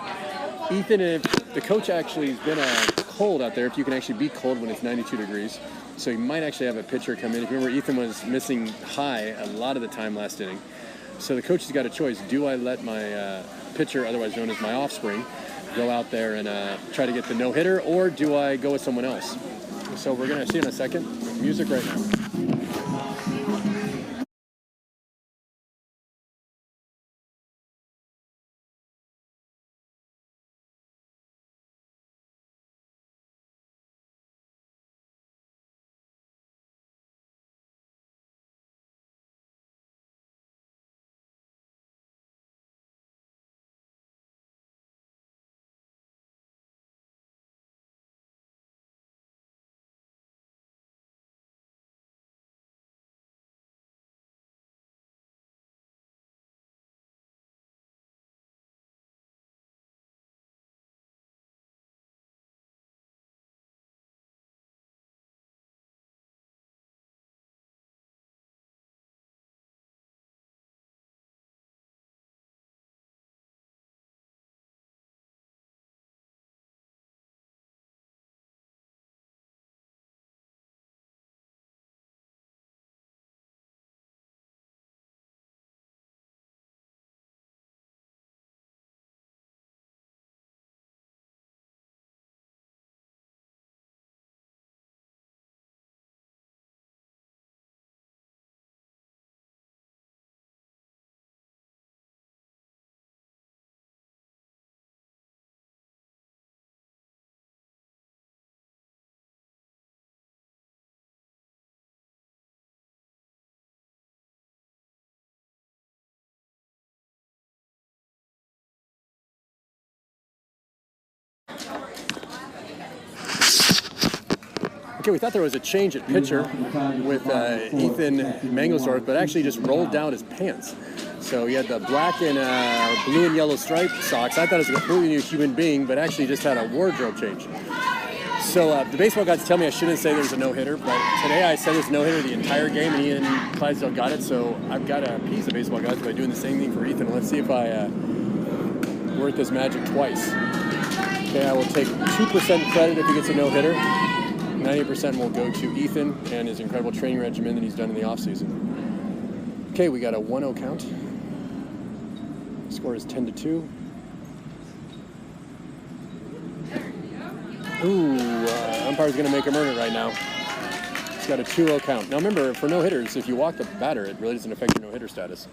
Ethan, the coach actually has been cold out there, if you can actually be cold when it's 92 degrees. So you might actually have a pitcher come in. If you remember, Ethan was missing high a lot of the time last inning. So the coach has got a choice. Do I let my pitcher, otherwise known as my offspring, go out there and try to get the no-hitter, or do I go with someone else? So we're going to see in a second. Music right now. Okay, we thought there was a change at pitcher with Ethan Mangelsdorf, but actually just rolled down his pants. So he had the black and blue and yellow striped socks. I thought it was a completely new human being, but actually just had a wardrobe change. So the baseball guys tell me I shouldn't say there's a no-hitter, but today I said there's a no-hitter the entire game, and Ian Clydesdale got it. So I've got to appease the baseball guys by doing the same thing for Ethan. Let's see if I work this magic twice. Okay, I will take 2% credit if he gets a no-hitter. 90% will go to Ethan and his incredible training regimen that he's done in the offseason. Okay, we got a 1-0 count. Score is 10-2. Ooh, umpire's going to make him earn it right now. He's got a 2-0 count. Now remember, for no-hitters, if you walk the batter, it really doesn't affect your no-hitter status.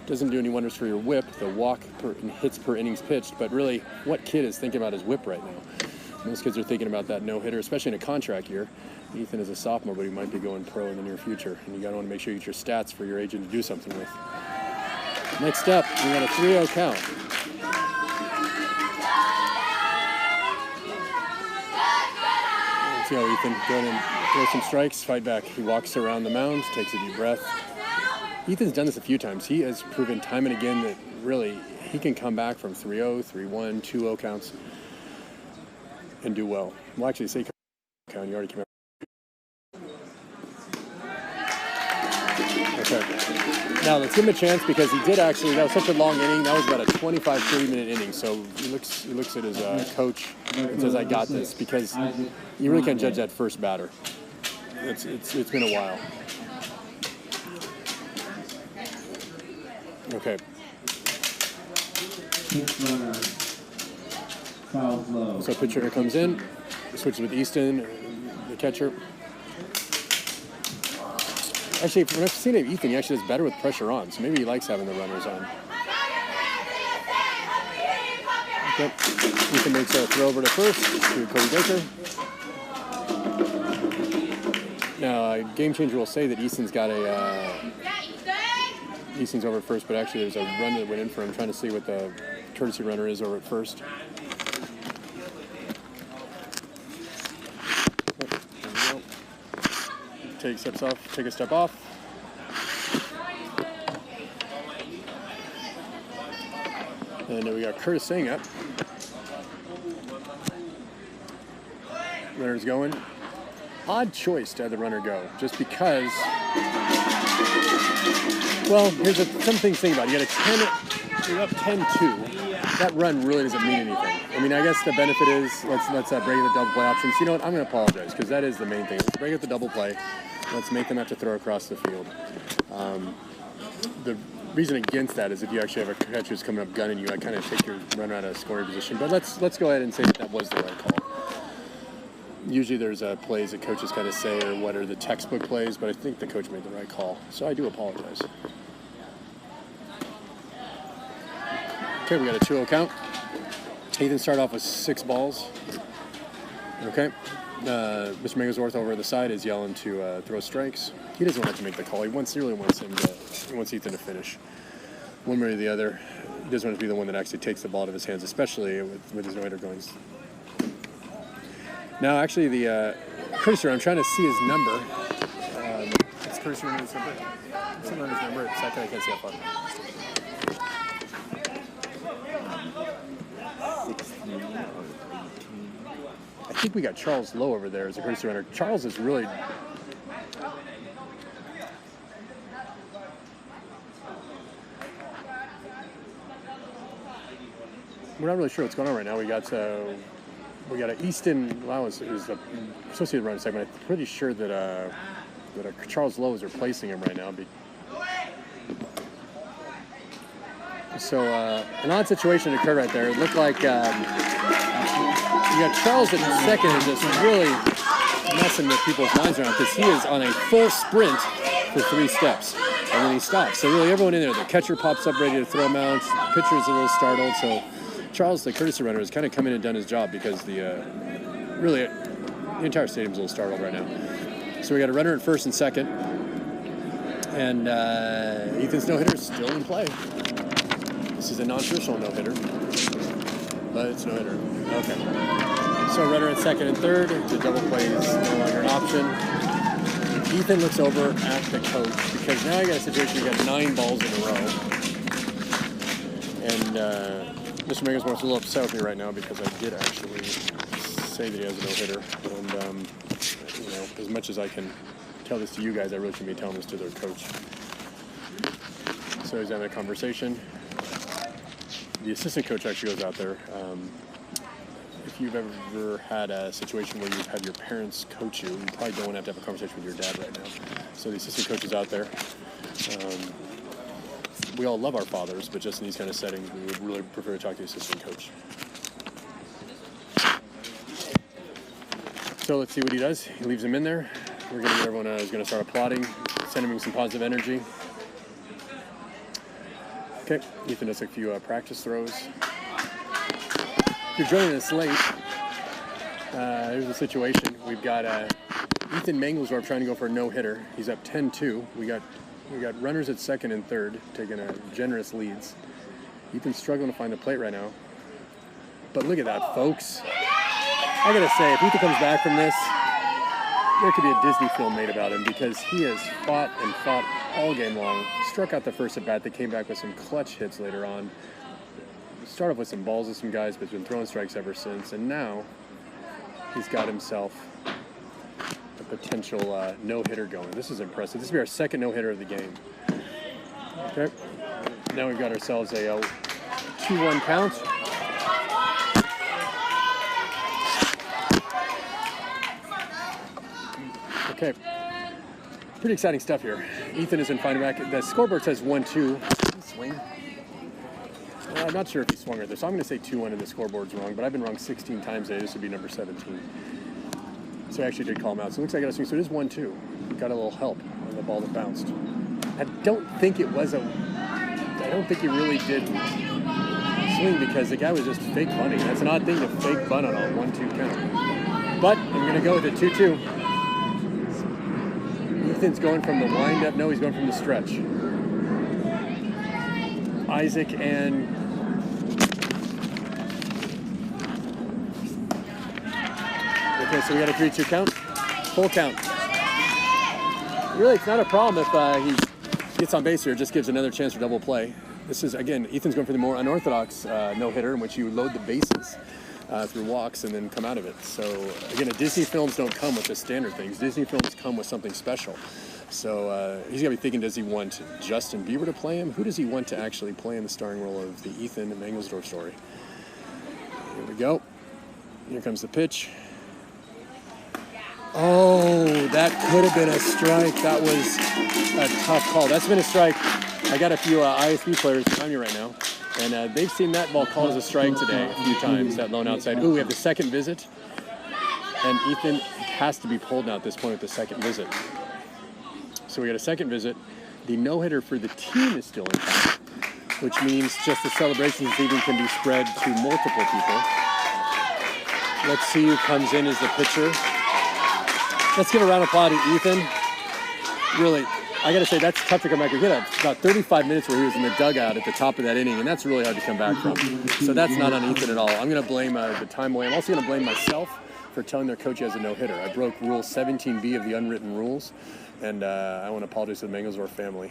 Doesn't do any wonders for your whip, the walk per hits per innings pitched, but really, what kid is thinking about his whip right now? Most kids are thinking about that no-hitter, especially in a contract year. Ethan is a sophomore, but he might be going pro in the near future, and you got to want to make sure you get your stats for your agent to do something with. Next up, we got a 3-0 count. Let's go, Ethan. Go in and throw some strikes, fight back. He walks around the mound, takes a deep breath. Ethan's done this a few times. He has proven time and again that really he can come back from 3-0, 3-1, 2-0 counts and do well. Well, actually, say count. You already came out. Okay. Now, let's give him a chance because he did actually, that was such a long inning. That was about a 25, 30-minute inning. So he looks at his coach and says, I got this, because you really can't judge that first batter. It's been a while. Okay. Pitch runner. Fouls low. So pitcher comes in, switches with Easton, the catcher. Actually, when I've seen it, Ethan, he actually does better with pressure on, so maybe he likes having the runners on. Okay. Ethan makes a throw over to first to Cody Baker. Now, Game Changer will say that Easton's got Easton's over at first, but actually there's a run that went in for him, trying to see what the courtesy runner is over at first. Take a step off. And then we got Curtis Singh up. Runner's going. Odd choice to have the runner go, just because. Well, here's some things to think about. You're up 10-2. That run really doesn't mean anything. I mean, I guess the benefit is let's break the double play options. You know what? I'm going to apologize because that is the main thing. Let's break up the double play. Let's make them have to throw across the field. The reason against that is if you actually have a catcher who's coming up gunning you, I kind of take your runner out of scoring position. But let's go ahead and say that was the right call. Usually there's plays that coaches kind of say or what are the textbook plays, but I think the coach made the right call. So I do apologize. Okay, we got a 2-0 count. Ethan started off with 6 balls. Okay. Mr. Megazorth over the side is yelling to throw strikes. He doesn't want to make the call. He really wants Ethan to finish. One way or the other. He doesn't want to be the one that actually takes the ball out of his hands, especially with his no-hitter going. Now, actually, the cursor, I'm trying to see his number. It's cursor in his number. What's the runner's number? It's second. I can't see that far. 16 or 18. I think we got Charles Lowe over there as a courtesy runner. Charles is really... We're not really sure what's going on right now. We got an Easton Lowes who's the associated runner segment. I'm pretty sure that Charles Lowe is replacing him right now. So an odd situation occurred right there. It looked like you got Charles at second and just really messing with people's minds around because he is on a full sprint for 3 steps. And then he stops. So really everyone in there, the catcher pops up ready to throw him out. The pitcher is a little startled. So Charles, the courtesy runner, has kind of come in and done his job because the entire stadium's a little startled right now. So we got a runner at first and second. And Ethan's no-hitter is still in play. This is a non-traditional no-hitter, but it's no-hitter. Okay. So runner at second and third. The double play is no longer an option. Ethan looks over at the coach because now I got a situation. We got 9 balls in a row, and Mr. Megasworth's a little upset with me right now because I did actually say that he has a no-hitter, and as much as I can tell this to you guys, I really shouldn't be telling this to their coach. So he's having a conversation. The assistant coach actually goes out there. If you've ever had a situation where you've had your parents coach you, you probably don't want to have a conversation with your dad right now. So the assistant coach is out there. We all love our fathers, but just in these kind of settings, we would really prefer to talk to the assistant coach. So let's see what he does. He leaves him in there. We're going to get everyone who's going to start applauding, send him some positive energy. Okay, Ethan does a few practice throws. If you're joining us late, here's the situation. We've got Ethan Manglesdorf trying to go for a no-hitter. He's up 10-2. We got runners at second and third, taking generous leads. Ethan's struggling to find the plate right now. But look at that, folks. I gotta say, if Ethan comes back from this, there could be a Disney film made about him because he has fought and fought all game long. Struck out the first at bat. They came back with some clutch hits later on. Started off with some balls with some guys, but has been throwing strikes ever since. And now he's got himself a potential no-hitter going. This is impressive. This will be our second no-hitter of the game. Okay. Now we've got ourselves a 2-1 count. Okay. pretty exciting stuff here. Ethan is in finding back. The scoreboard says 1-2. Swing. I'm not sure if he swung right there, so I'm going to say 2-1 and the scoreboard's wrong, but I've been wrong 16 times today. This would be number 17. So I actually did call him out. So it looks like I got a swing. So it is 1-2. Got a little help on the ball that bounced. I don't think he really did swing because the guy was just fake bunting. That's an odd thing to fake bunt on a 1-2 count. But I'm going to go with a 2-2. Ethan's going from the wind-up. No, he's going from the stretch. Isaac and okay, so we got a 3-2 count. Full count. Really, it's not a problem if he gets on base here. It just gives another chance for double play. This is, again, Ethan's going for the more unorthodox no-hitter in which you load the bases through walks and then come out of it. So, again, Disney films don't come with the standard things. Disney films come with something special. So he's going to be thinking, does he want Justin Bieber to play him? Who does he want to actually play in the starring role of the Ethan Mangelsdorf story? Here we go. Here comes the pitch. Oh, that could have been a strike. That was a tough call. That's been a strike. I got a few ISB players behind me right now, and they've seen that ball called as a strike today a few times, that lone outside. Ooh, we have the second visit, and Ethan has to be pulled now at this point with the second visit. So we got a second visit. The no-hitter for the team is still intact, which means just the celebrations even can be spread to multiple people. Let's see who comes in as the pitcher. Let's give a round of applause to Ethan. Really, I got to say, that's tough to come back. We had about 35 minutes where he was in the dugout at the top of that inning, and that's really hard to come back from. So that's not on Ethan at all. I'm going to blame the time away. I'm also going to blame myself for telling their coach he has a no-hitter. I broke Rule 17B of the unwritten rules, and I want to apologize to the Mangelsdorf family,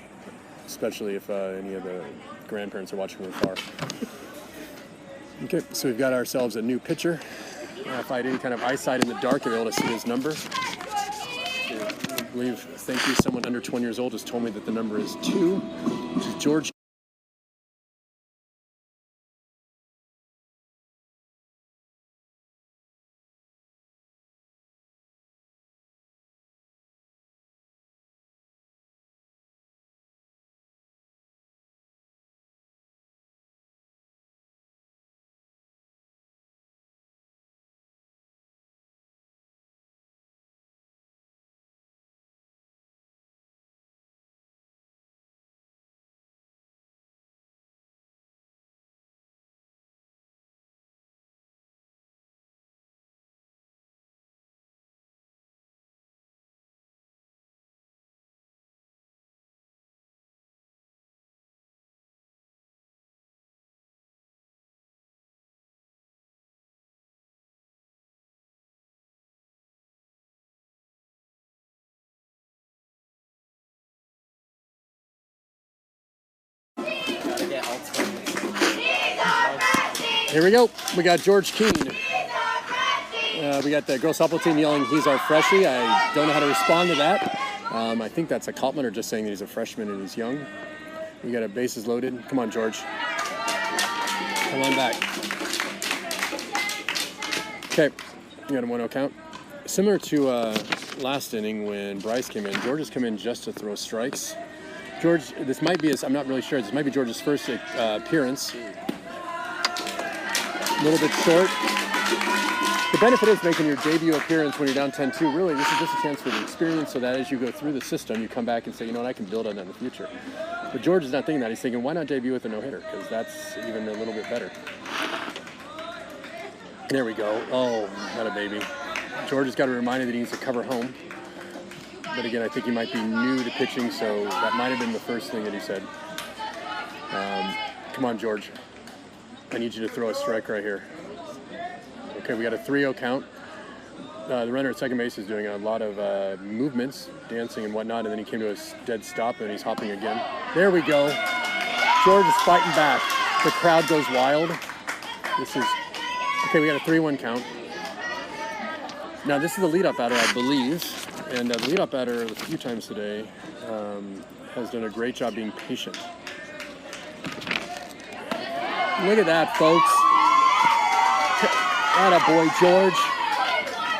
especially if any of the grandparents are watching from afar. Okay, so we've got ourselves a new pitcher. If I had any kind of eyesight in the dark, you'll be able to see his number. I believe, thank you, someone under 20 years old just told me that the number is 2, which is George. Here we go. We got George Keene. We got the girls softball team yelling, "He's our freshie." I don't know how to respond to that. I think that's a compliment or just saying that he's a freshman and he's young. We got a bases loaded. Come on, George. Come on back. Okay, we got a 1-0 count. Similar to last inning when Bryce came in, George has come in just to throw strikes. George, this might be I'm not really sure. This might be George's first appearance. A little bit short. The benefit is making your debut appearance when you're down 10-2. Really, this is just a chance for the experience so that as you go through the system, you come back and say, you know what, I can build on that in the future. But George is not thinking that. He's thinking, why not debut with a no-hitter? Because that's even a little bit better. There we go. Oh, not a baby. George has got to remind him that he needs to cover home. But again, I think he might be new to pitching, so that might have been the first thing that he said. Come on, George. I need you to throw a strike right here. Okay, we got a 3-0 count. The runner at second base is doing a lot of movements, dancing and whatnot, and then he came to a dead stop, and he's hopping again. There we go. George is fighting back. The crowd goes wild. Okay, we got a 3-1 count. Now, this is the leadoff batter, I believe, and the leadoff batter a few times today has done a great job being patient. Look at that, folks. Atta boy, George.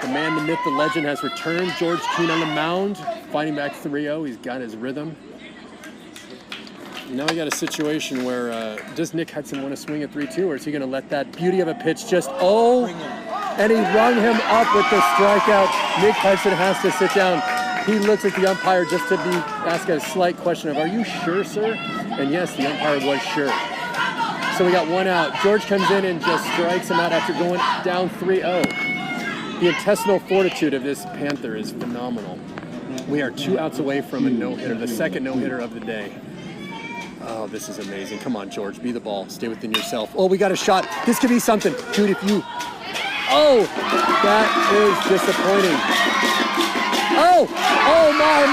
The man, the myth, the legend has returned. George Keene on the mound fighting back 3-0. He's got his rhythm. Now we got a situation where does Nick Hudson want to swing at 3-2, or is he going to let that beauty of a pitch just, and he rung him up with the strikeout. Nick Hudson has to sit down. He looks at the umpire just to be asked a slight question of, are you sure, sir? And yes, the umpire was sure. So we got one out. George comes in and just strikes him out after going down 3-0. The intestinal fortitude of this Panther is phenomenal. We are 2 outs away from a no-hitter, the second no-hitter of the day. Oh, this is amazing. Come on, George, be the ball. Stay within yourself. Oh, we got a shot. This could be something. Dude, if you... Oh, that is disappointing. Oh, my.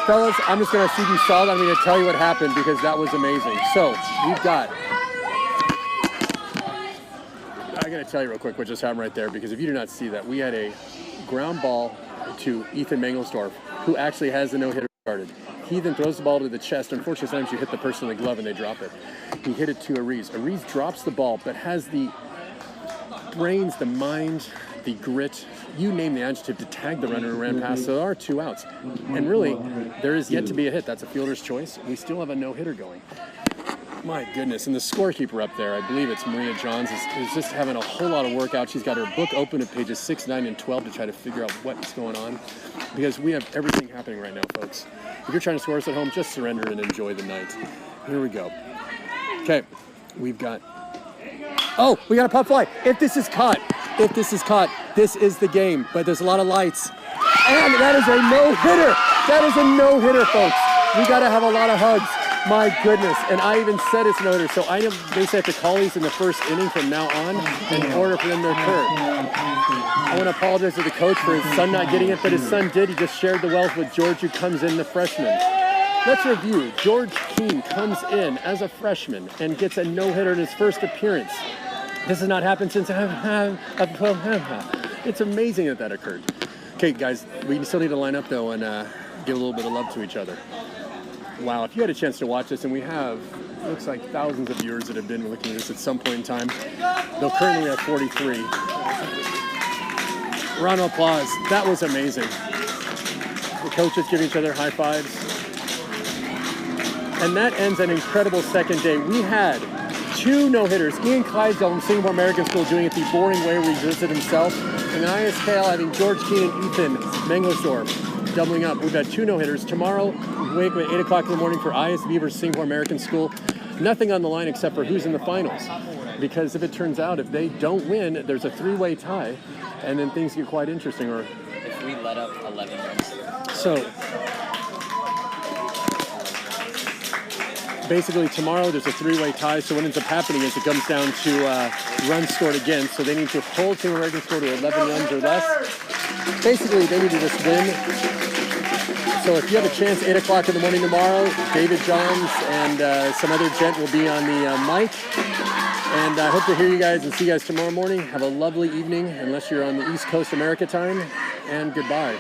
Fellas, I'm just going to see you solid. I'm going to tell you what happened because that was amazing. So, we've got... I got to tell you real quick what just happened right there, because if you do not see that, we had a ground ball to Ethan Mangelsdorf, who actually has the no-hitter started. He then throws the ball to the chest. Unfortunately, sometimes you hit the person in the glove and they drop it. He hit it to Ariz. Ariz drops the ball, but has the brains, the mind, the grit, you name the adjective, to tag the runner who ran past. So there are 2 outs. And really, there is yet to be a hit. That's a fielder's choice. We still have a no-hitter going. My goodness. And the scorekeeper up there, I believe it's Maria Johns, is just having a whole lot of work out. She's got her book open at pages 6, 9, and 12 to try to figure out what's going on, because we have everything happening right now, folks. If you're trying to score us at home, just surrender and enjoy the night. Here we go. Okay, we've got... Oh, we got a pop fly. If this is caught, this is the game. But there's a lot of lights. And that is a no-hitter. That is a no-hitter, folks. We got to have a lot of hugs. My goodness. And I even said it's no-hitter. So I basically have to call these in the first inning from now on in order for them to occur. I want to apologize to the coach for his son not getting it, but his son did. He just shared the wealth with George, who comes in, the freshman. Let's review. George Keene comes in as a freshman and gets a no-hitter in his first appearance. This has not happened since... It's amazing that occurred. Okay, guys, we still need to line up, though, and give a little bit of love to each other. Wow, if you had a chance to watch this, and we have, it looks like thousands of viewers that have been looking at this at some point in time. They'll currently have 43. Round of applause. That was amazing. The coaches giving each other high fives. And that ends an incredible second day. We had 2 no-hitters. Ian Clydesdale from Singapore American School doing it the boring way where he visited himself. And then ISKL having George Keene and Ethan Mangelsdorf doubling up. We've had 2 no-hitters. Tomorrow, we wake up at 8 o'clock in the morning for ISB versus Singapore American School. Nothing on the line except for who's in the finals. Because if it turns out, if they don't win, there's a 3-way tie, and then things get quite interesting. Or if we let up 11 runs. So, basically tomorrow there's a 3-way tie, so what ends up happening is it comes down to runs scored against, so they need to hold Team American score to 11 runs or less. Basically, they need to just win. So if you have a chance, 8 o'clock in the morning tomorrow, David Johns and some other gent will be on the mic. And I hope to hear you guys and see you guys tomorrow morning. Have a lovely evening, unless you're on the East Coast America time, and goodbye.